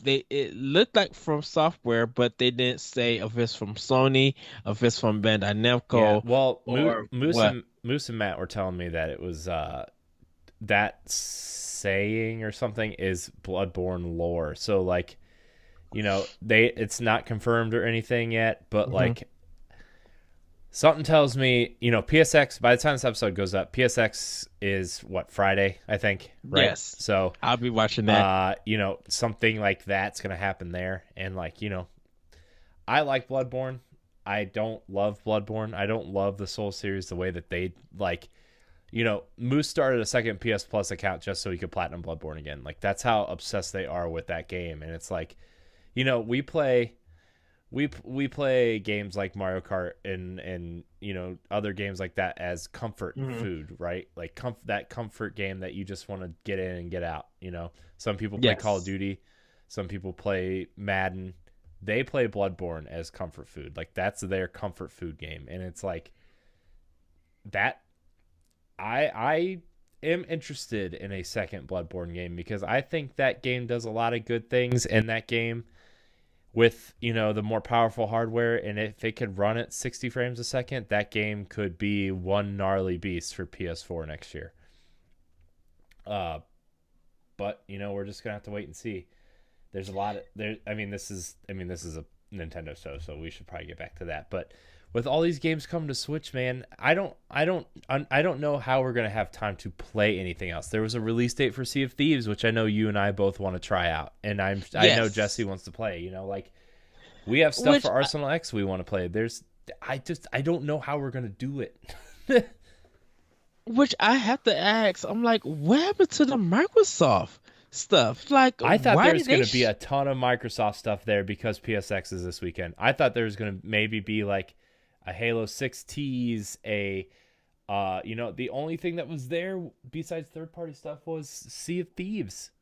it looked like From Software, but they didn't say if it's from Sony, if it's from Bandai Yeah, Namco, well, or what. Moose and Matt were telling me that it was that saying or something is Bloodborne lore. So like, it's not confirmed or anything yet, but Hmm. like something tells me, PSX, by the time this episode goes up, PSX is what, Friday, I think, right? Yes, So, I'll be watching that. something like that's going to happen there. And like, I like Bloodborne. I don't love Bloodborne. I don't love the Soul series the way that they like, Moose started a second PS Plus account just so he could platinum Bloodborne again. Like that's how obsessed they are with that game. And it's like, we play games like Mario Kart and other games like that as comfort Hmm. food, right? Like that comfort game that you just want to get in and get out. Some people play Call of Yes. Duty, some people play Madden. They play Bloodborne as comfort food. Like that's their comfort food game, and it's like that. I am interested in a second Bloodborne game because I think that game does a lot of good things in that game with the more powerful hardware, and if it could run at 60 frames a second, that game could be one gnarly beast for PS4 next year. But we're just gonna have to wait and see. There's a lot of there. This is a Nintendo show, so we should probably get back to that. But with all these games coming to Switch, man, I don't know how we're gonna have time to play anything else. There was a release date for Sea of Thieves, which I know you and I both want to try out, and I know Jesse Yes. wants to play. Like we have stuff Which for Arsenal X we want to play. I don't know how we're gonna do it. which I have to ask. I'm like, what happened to the Microsoft stuff? Like, I thought why there was did going they? to be a ton of Microsoft stuff there because PSX is this weekend. I thought there was going to maybe be like a Halo 6 tease, the only thing that was there besides third-party stuff was Sea of Thieves.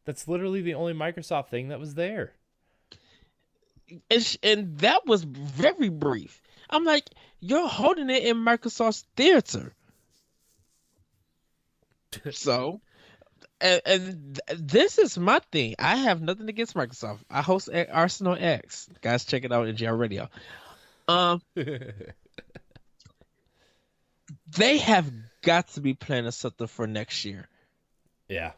That's literally the only Microsoft thing that was there. And that was very brief. I'm like, you're holding it in Microsoft's theater. So, this is my thing. I have nothing against Microsoft. I host Arsenal X. Guys, check it out in GR Radio. Um, they have got to be planning something for next year. Yeah,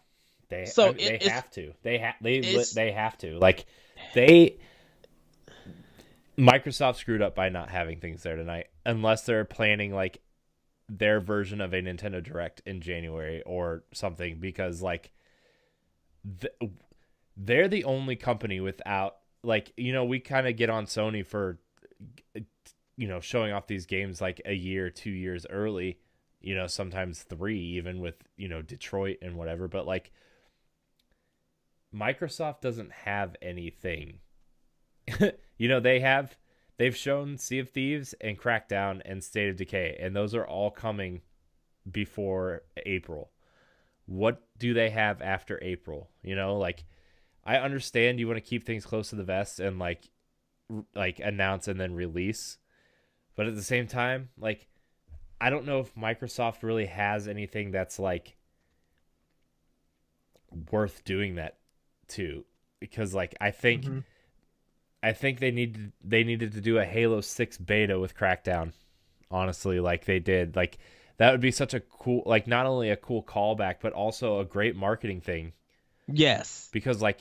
So they have to. it's They have to. Like they Microsoft screwed up by not having things there tonight, unless they're planning like their version of a Nintendo Direct in January or something. Because like they're the only company without like we kind of get on Sony for showing off these games like a year, 2 years early. Sometimes 3 even with Detroit and whatever. But like Microsoft doesn't have anything. They've shown Sea of Thieves and Crackdown and State of Decay, and those are all coming before April. What do they have after April? Like I understand you want to keep things close to the vest and like announce and then release, but at the same time, like I don't know if Microsoft really has anything that's like worth doing that to, because like mhm. I think they needed to do a Halo 6 beta with Crackdown. Honestly, like they did. Like that would be such a cool, like not only a cool callback but also a great marketing thing, Yes. because like,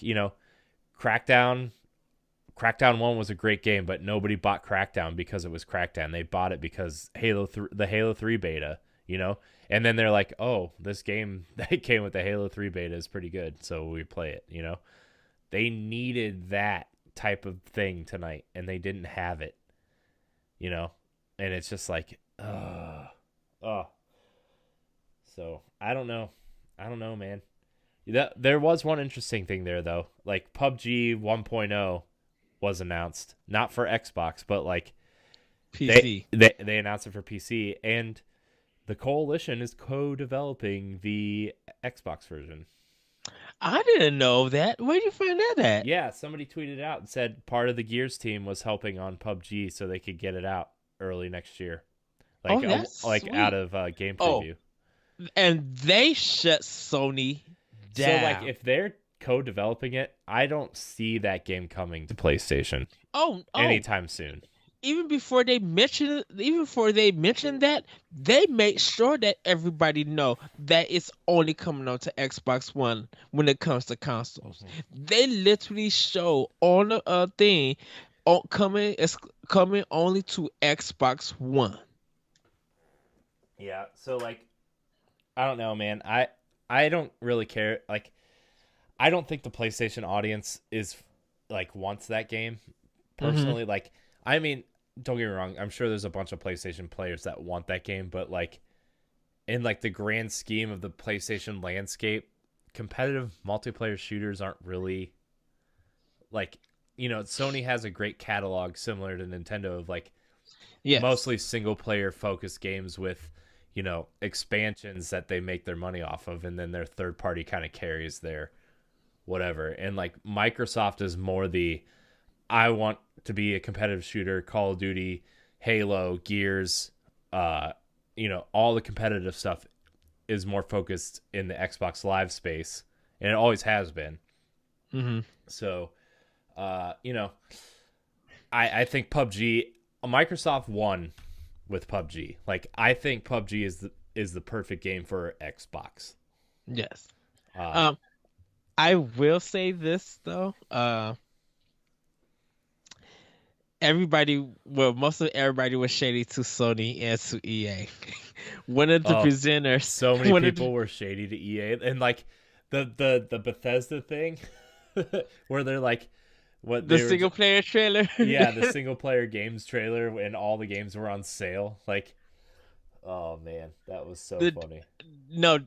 Crackdown Crackdown 1 was a great game, but nobody bought Crackdown because it was Crackdown. They bought it because the Halo 3 beta, And then they're like, "Oh, this game that came with the Halo 3 beta is pretty good, so we play it." They needed that type of thing tonight, and they didn't have it, you know? And it's just like, oh. So, I don't know. I don't know, man. There was one interesting thing there, though. Like, PUBG 1.0 was announced. Not for Xbox, but, like, PC. they announced it for PC, and the Coalition is co-developing the Xbox version. I didn't know that. Where did you find that at? Yeah, somebody tweeted out and said part of the Gears team was helping on PUBG so they could get it out early next year, Oh, like that's like out sweet. of game Oh, preview. and they shut Sony So like down. if they're co-developing it, I don't see that game coming to PlayStation Oh, anytime soon. even before they mentioned that, they made sure that everybody know that it's only coming on to Xbox One when it comes to consoles. Mhm. They literally show on the thing, coming only to Xbox One. Yeah, so like I don't know, man. I don't really care. Like I don't think the PlayStation audience is like wants that game Hmm. personally. Like I mean, don't get me wrong. I'm sure there's a bunch of PlayStation players that want that game, but like in like the grand scheme of the PlayStation landscape, competitive multiplayer shooters aren't really like Sony has a great catalog similar to Nintendo of like Yes. mostly single player focused games with expansions that they make their money off of, and then their third party kind of carries their whatever. And like Microsoft is more the I want to be a competitive shooter, Call of Duty, Halo, Gears, all the competitive stuff is more focused in the Xbox Live space, and it always has been. Hmm. So, I think PUBG, Microsoft won with PUBG. Like, I think PUBG is the perfect game for Xbox. Yes. Uh, Um, I will say this though. Most of everybody was shady to Sony and to EA. One of the oh, presenters, so many one of the, people were shady to EA, and like the Bethesda thing, where they're like, what the they were single player trailer. yeah, the single player games trailer when all the games were on sale. Like, oh man, that was so the funny. no,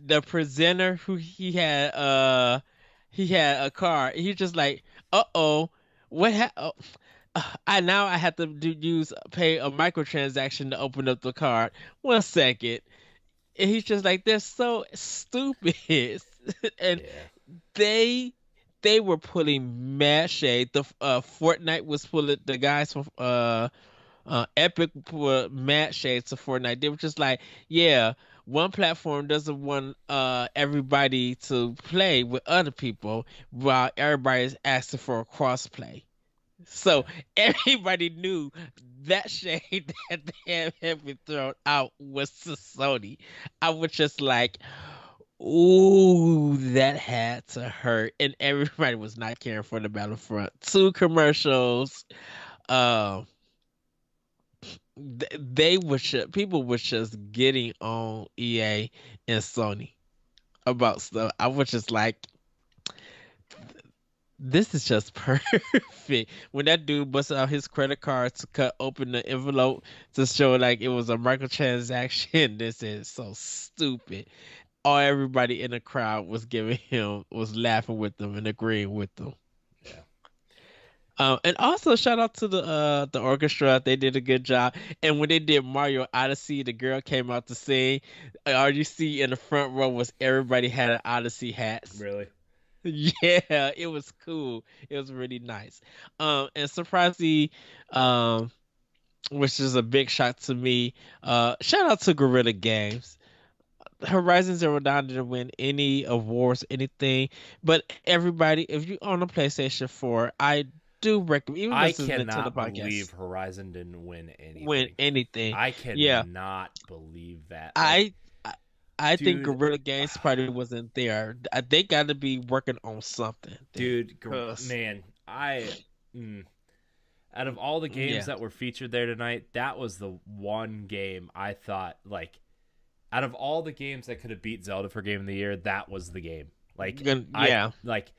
the presenter who he had a car. He's just like, uh-oh, I have to pay a microtransaction to open up the card. 1 second. And he's just like, they're so stupid. And Yeah. they they were pulling mad shade. The Fortnite was pulling the guys from Epic put mad shade to Fortnite. They were just like, yeah. one platform doesn't want everybody to play with other people while everybody's asking for a cross play. So Yeah. everybody knew that shade that they had been thrown out was to Sony. I was just like, ooh, that had to hurt. And everybody was not caring for the Battlefront 2 commercials. Um, they were people were just getting on EA and Sony about stuff. I was just like, this is just perfect. When that dude busted out his credit card to cut open the envelope to show like it was a microtransaction, this is so stupid. All everybody in the crowd was giving him was laughing with them and agreeing with them. Yeah. And also shout out to the orchestra. They did a good job. And when they did Mario Odyssey, the girl came out to sing. All you see in the front row was everybody had an Odyssey hats. Really? Yeah, it was cool. It was really nice. And surprisingly, um, which is a big shock to me. Shout out to Guerrilla Games. Horizon Zero Dawn didn't win any awards, anything, but everybody, if you own a PlayStation 4, I do recommend, even though I this is a Nintendo cannot believe podcast, Horizon didn't win win anything. anything. I Yeah, cannot believe that. Like, I I, I think dude, Guerrilla Games probably wasn't there. They got to be working on something then, dude, 'cause, man, mm, out of all the games yeah, that were featured there tonight, that was the one game I thought, like, out of all the games that could have beat Zelda for Game of the Year, that was the game. Like, I yeah, like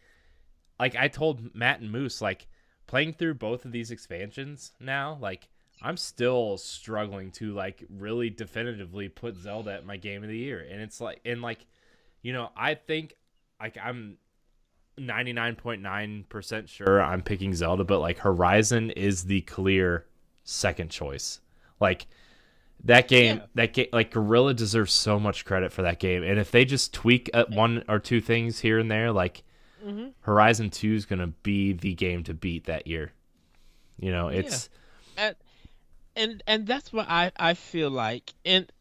I told Matt and Moose, like, playing through both of these expansions now, like, I'm still struggling to, like, really definitively put Zelda at my Game of the Year. And it's like, I think, like, I'm 99.9% sure I'm picking Zelda, but, like, Horizon is the clear second choice. Like, yeah. like, Gorilla deserves so much credit for that game. And if they just tweak one or two things here and there, like, Hmm. Horizon 2 is going to be the game to beat that year. Yeah. It's And, and that's what I feel like, and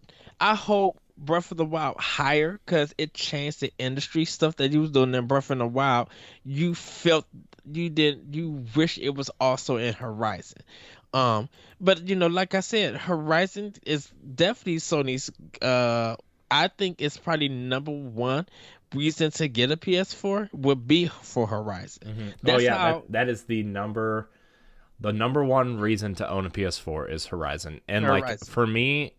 I hope Breath of the Wild higher because it changed the industry stuff that you was doing in Breath of the Wild. You felt you wish it was also in Horizon. Um, but like I said, Horizon is definitely Sony's. I think it's probably number one reason to get a PS4 would be for Horizon. oh That's yeah, how that is the number one reason to own a PS4 is Horizon. And, like, Horizon. for me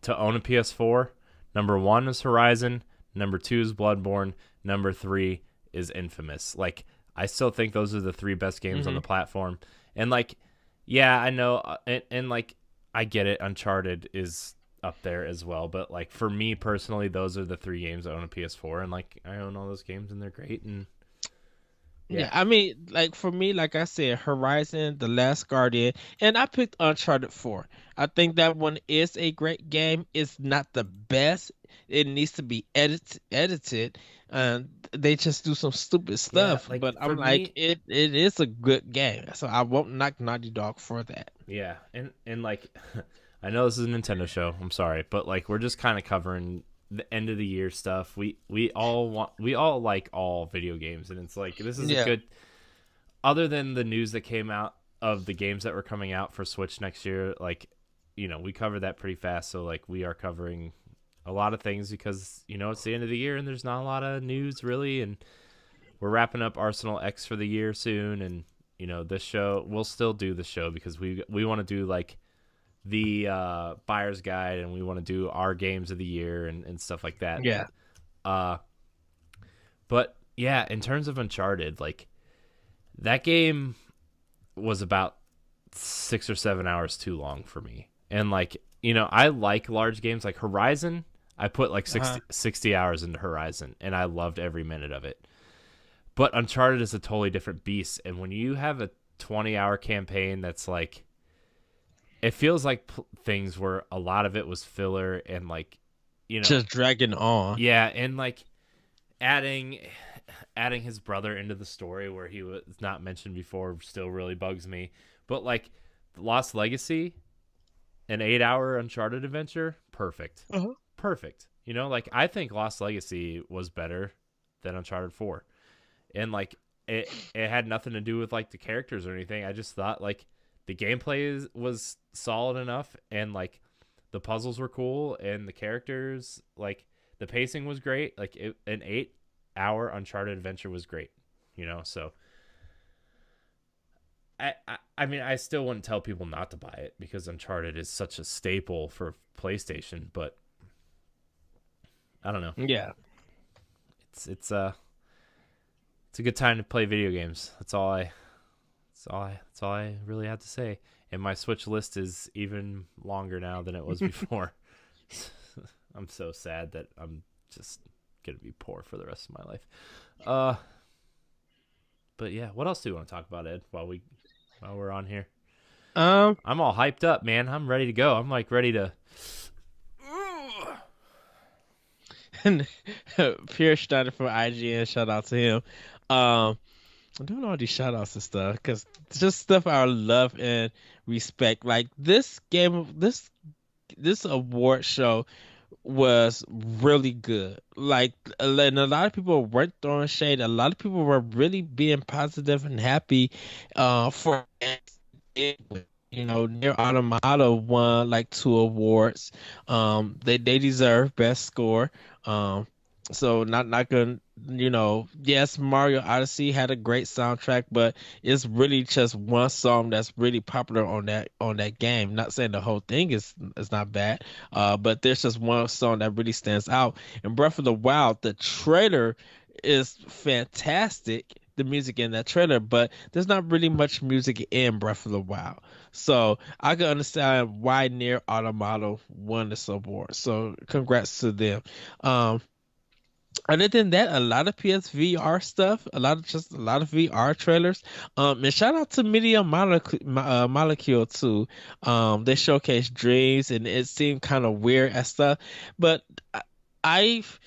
to own a PS4, number 1 is Horizon, number 2 is Bloodborne, number 3 is Infamous. Like, I still think those are the three best games on Hmm. the platform. And, like, yeah, I know, and like, I get it, Uncharted is up there as well, but, like, for me personally, those are the three games I own a PS4, and, like, I own all those games and they're great. And Yeah, yeah. I mean, like for me, like I said, Horizon, The Last Guardian, and I picked Uncharted 4. I think that one is a great game. It's not the best. It needs to be edited, and they just do some stupid Yeah, stuff. like, But for I'm like, me, it is a good game, so I won't knock Naughty Dog for that. yeah, and like, I know this is a Nintendo show. I'm sorry, but, like, we're just kind of covering the end of the year stuff. We all like all video games, and it's like, this is a Yeah, good. Other than the news that came out of the games that were coming out for Switch next year, like, we covered that pretty fast. So, like, we are covering a lot of things because it's the end of the year and there's not a lot of news really, and we're wrapping up Arsenal X for the year soon, and this show we'll still do the show because we want to do, like, the buyer's guide, and we want to do our games of the year and stuff like that. yeah. Uh, but yeah, in terms of Uncharted, like, that game was about 6 or 7 hours too long for me. And, like, I like large games like Horizon. I put like Uh-huh. 60 hours into Horizon, and I loved every minute of it. But Uncharted is a totally different beast. And when you have a 20-hour campaign that's like, it feels like things where a lot of it was filler and, like, Just dragging on. yeah, and, like, adding his brother into the story where he was not mentioned before still really bugs me. But, like, Lost Legacy, an 8-hour Uncharted adventure, perfect. Uh-huh. Perfect. You know, like I think Lost Legacy was better than Uncharted 4. And like it had nothing to do with like the characters or anything. I just thought like the gameplay was solid enough, and like the puzzles were cool, and the characters, like the pacing was great. Like an 8 hour Uncharted adventure was great, you know. So I mean, I still wouldn't tell people not to buy it because Uncharted is such a staple for PlayStation, but I don't know. Yeah. It's a good time to play video games. That's all I really have to say. And my Switch list is even longer now than it was before. I'm so sad that I'm just gonna be poor for the rest of my life. But yeah, what else do you want to talk about, Ed? While we're on here, Um, I'm all hyped up, man. I'm ready to go. I'm like ready to. Pierre Schneider from IGN, shout out to him. Um, I'm doing all these shout outs and stuff because it's just stuff I love and respect. Like this award show was really good. Like, and a lot of people weren't throwing shade. A lot of people were really being positive and happy for Near Automata won like 2 awards. They deserve best score. Um, so not gonna, yes, Mario Odyssey had a great soundtrack, but it's really just one song that's really popular on that game. Not saying the whole thing is not bad, but there's just one song that really stands out. And Breath of the Wild, the trailer is fantastic. The music in that trailer, but there's not really much music in Breath of the Wild. So I can understand why Near Automata won this award. So congrats to them. Um, Other than that, a lot of PSVR stuff, a lot of VR trailers. And shout out to Media Molecule too. They showcased Dreams, and it seemed kind of weird and stuff. But I- I've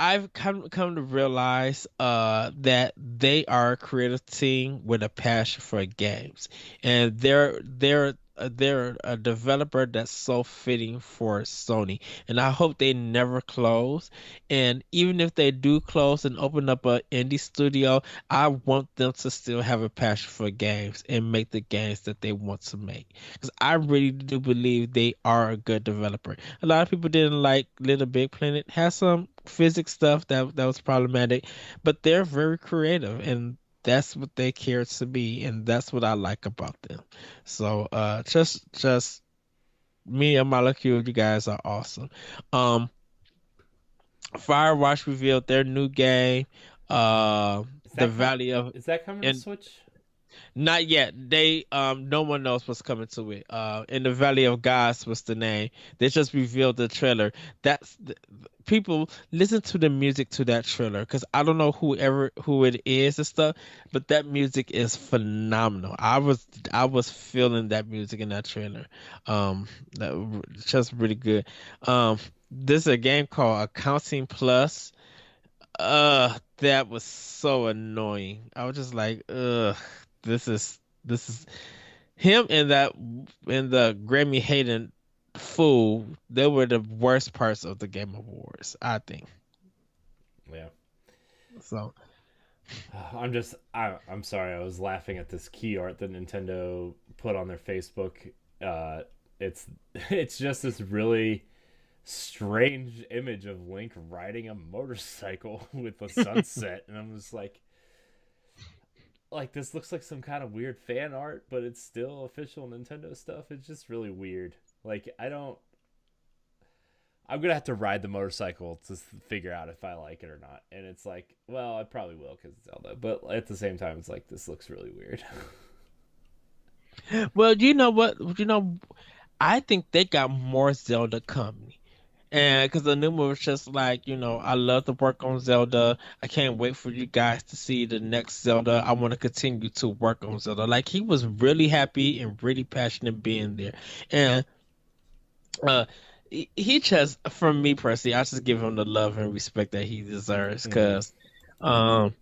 I've come to realize that they are a creative team with a passion for games, and they're a developer that's so fitting for Sony, and I hope they never close. And even if they do close and open up a indie studio, I want them to still have a passion for games and make the games that they want to make, because I really do believe they are a good developer. A lot of people didn't like Little Big Planet, has some physics stuff that was problematic, but they're very creative, and that's what they care to be, and that's what I like about them. So just me and Molecule, you guys are awesome. Um Firewatch revealed their new game, Is the that Valley of is that coming to and Switch? not yet. They no one knows what's coming to it. In the Valley of Gods was the name. They just revealed the trailer. People listen to the music to that trailer, because I don't know who it is and stuff, but that music is phenomenal. I was feeling that music in that trailer. Just really good. There's a game called Accounting Plus. That was so annoying. I was just like, ugh, this is him and the Grammy Hayden fool. They were the worst parts of the Game Awards, I think. Yeah. So I'm sorry. I was laughing at this key art that Nintendo put on their Facebook. It's it's just this really strange image of Link riding a motorcycle with a sunset, and I'm just like this looks like some kind of weird fan art, but it's still official Nintendo stuff. It's just really weird. Like I'm gonna have to ride the motorcycle to figure out if I like it or not. And it's like, well, I probably will because it's Zelda, but at the same time, it's like this looks really weird. well, you know what? I think they got more Zelda coming. And because the new one was just like, I love to work on Zelda. I can't wait for you guys to see the next Zelda. I want to continue to work on Zelda. Like, he was really happy and really passionate being there. And uh, he just, for me personally, I just give him the love and respect that he deserves, Mm-hmm. because, um,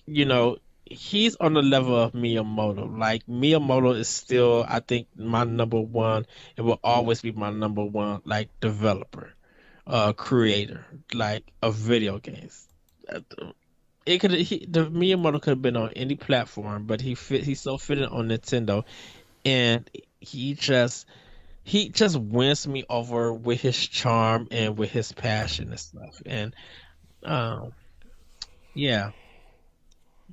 you know, he's on the level of Miyamoto. Like, Miyamoto is still, I think, my number one. It will always be my number one, like, developer. creator like of video games. Uh, It could the Miyamoto could have been on any platform, but he's so fitted on Nintendo, and he just wins me over with his charm and with his passion and stuff. And um, yeah,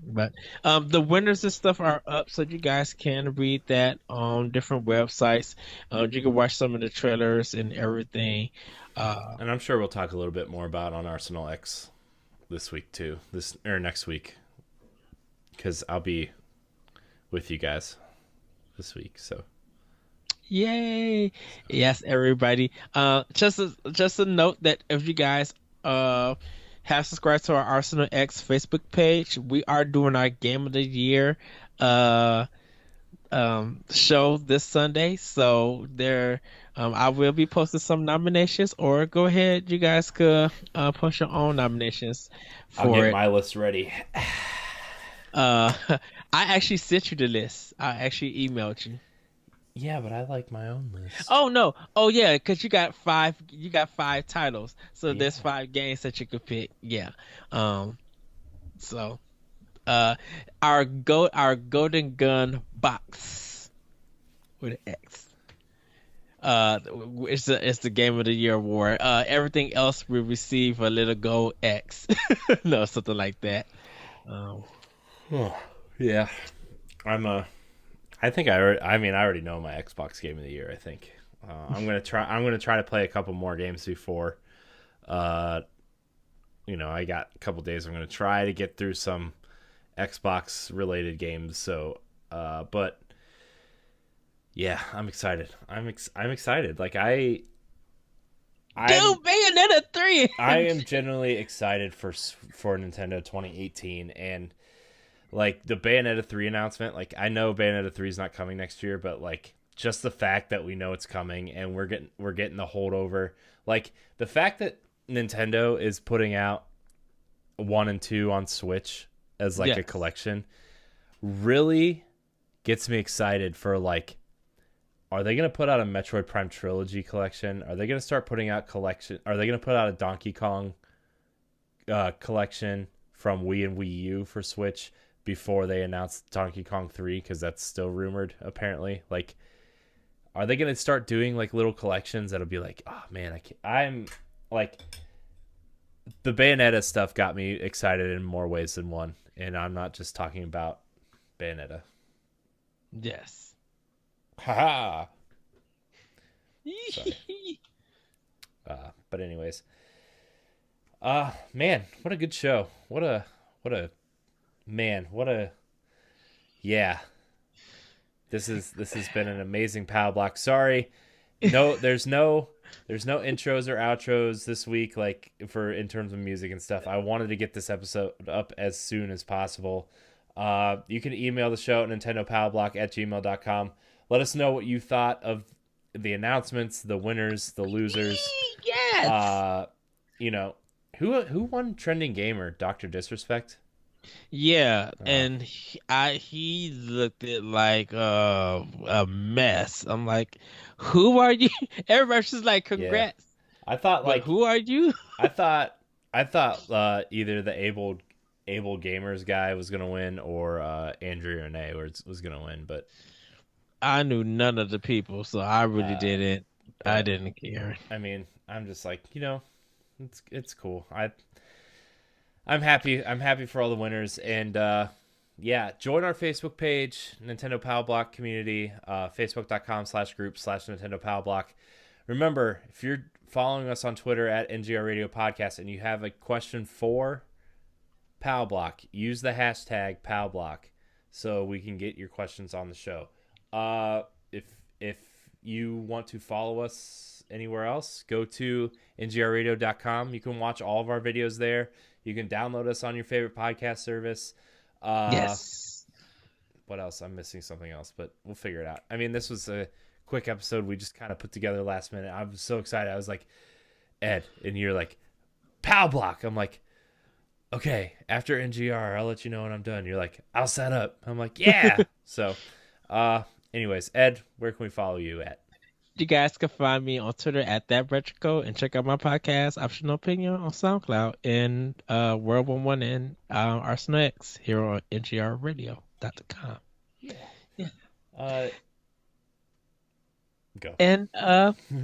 but the winners and stuff are up, so you guys can read that on different websites. You can watch some of the trailers and everything. Uh, And I'm sure we'll talk a little bit more about on Arsenal X this week too. This or next week, because I'll be with you guys this week. So Yay! Yes, everybody. Just a note that if you guys uh have subscribed to our Arsenal X Facebook page, we are doing our Game of the Year uh show this Sunday. So there I will be posting some nominations, or go ahead, you guys could post your own nominations I'll for get it. my list ready. Uh I actually sent you the list. I actually emailed you. Yeah, but I like my own list. Oh no. Oh yeah, because you got five titles. So Yeah. there's five games that you could pick. Yeah. Um so uh our golden gun box with an X. It's the game of the year award. Everything else will receive a little gold X. No, something like that. Um Oh, yeah. I'm a. I think I. I mean, I already know my Xbox Game of the Year. I think I'm gonna try. I'm gonna try to play a couple more games before. Uh, I got a couple days. I'm gonna try to get through some Xbox related games. So, but yeah, I'm excited. I'm excited. Like I'm Dude, Bayonetta 3. I am genuinely excited for Nintendo 2018 and like the Bayonetta 3 announcement. Like I know Bayonetta 3 is not coming next year, but like just the fact that we know it's coming and we're getting the holdover. Like the fact that Nintendo is putting out 1 and 2 on Switch as like a Yes. collection really gets me excited for like are they going to put out a Metroid Prime Trilogy collection? Are they going to start putting out collection? Are they going to put out a Donkey Kong collection from Wii and Wii U for Switch before they announce Donkey Kong 3 because that's still rumored apparently. Like are they going to start doing like little collections that'll be like, "Oh man, I'm like the Bayonetta stuff got me excited in more ways than one." And I'm not just talking about Bayonetta. Yes. Haha. Sorry. But anyways, man, what a good show. What a man. What a yeah. This has been an amazing Power Block. Sorry, no, there's no intros or outros this week. Like for in terms of music and stuff, I wanted to get this episode up as soon as possible. You can email the show at nintendopowerblock@gmail.com. Let us know what you thought of the announcements, the winners, the losers. Yes. Uh, you know, who won Trending Gamer? Dr. Disrespect. Yeah, Uh, and he looked it like a mess. I'm like, who are you? Everybody's just like, yeah, congrats, I thought but like who are you? I thought I thought either the Able Gamers guy was gonna win or Andrew Renee was gonna win, but I knew none of the people, so I really uh, didn't. I but didn't care. I mean I'm just like it's cool. I'm happy. I'm happy for all the winners. And yeah, join our Facebook page, Nintendo Power Block community, facebook.com/group/Nintendo Power Block. Remember, if you're following us on Twitter at NGR Radio Podcast and you have a question for Power Block, use the hashtag Power Block so we can get your questions on the show. If you want to follow us anywhere else, go to ngrradio.com. You can watch all of our videos there. You can download us on your favorite podcast service. Uh, Yes. what else? I'm missing something else, but we'll figure it out. I mean, this was a quick episode we just kind of put together last minute. I was so excited. I was like, Ed, and you're like, Pow Block. I'm like, okay, after NGR, I'll let you know when I'm done. You're like, I'll set up. I'm like, yeah. So, anyways, Ed, where can we follow you at? You guys can find me on Twitter at ThatRetroCode and check out my podcast, Optional Opinion, on SoundCloud and World 11 and Arsenal X here on ngrradio.com. Yeah. Yeah. Go. And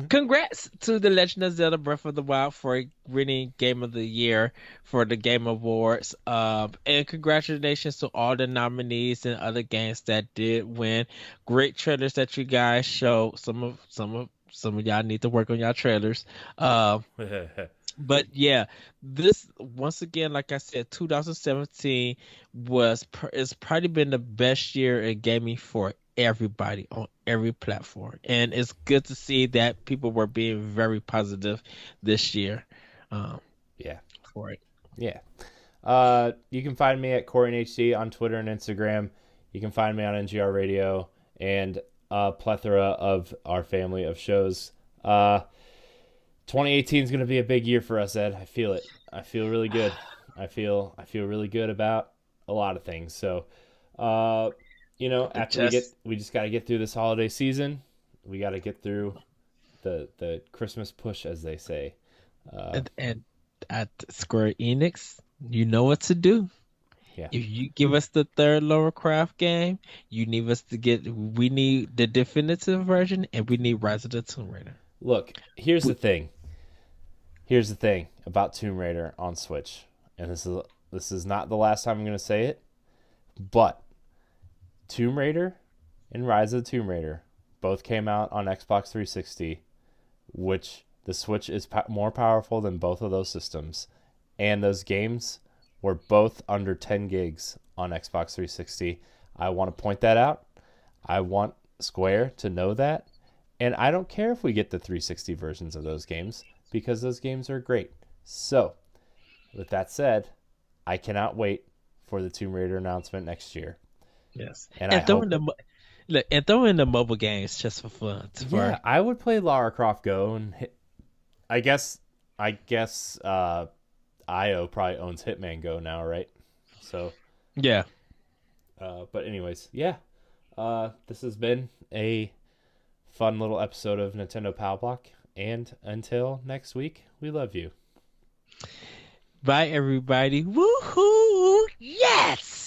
congrats to The Legend of Zelda Breath of the Wild for winning Game of the Year for the Game Awards. And congratulations to all the nominees and other games that did win. Great trailers that you guys showed. Some of y'all need to work on y'all trailers. But yeah, this once again, like I said, 2017 it's probably been the best year in gaming for everybody on every platform, and it's good to see that people were being very positive this year. Yeah. For it. Yeah. You can find me at CoreyHD on Twitter and Instagram. You can find me on NGR Radio and a plethora of our family of shows. 2018 is going to be a big year for us, Ed. I feel it. I feel really good. I feel really good about a lot of things. So, after we just got to get through this holiday season. We got to get through the Christmas push, as they say. And at Square Enix, you know what to do. Yeah. If you give us the third Lara Croft game, we need the definitive version, and we need Rise of the Tomb Raider. Look, here's the thing. Here's the thing about Tomb Raider on Switch, and this is not the last time I'm going to say it, but Tomb Raider and Rise of the Tomb Raider both came out on Xbox 360, which the Switch is more powerful than both of those systems, and those games were both under 10 gigs on Xbox 360. I want to point that out. I want Square to know that. And I don't care if we get the 360 versions of those games, because those games are great. So, with that said, I cannot wait for the Tomb Raider announcement next year. Yes. And throw in the mobile games just for fun. Yeah, I would play Lara Croft Go and I guess IO probably owns Hitman Go now, right? So yeah. But anyways, yeah. This has been a fun little episode of Nintendo Power Block, and until next week, we love you. Bye, everybody. Woohoo! Yes!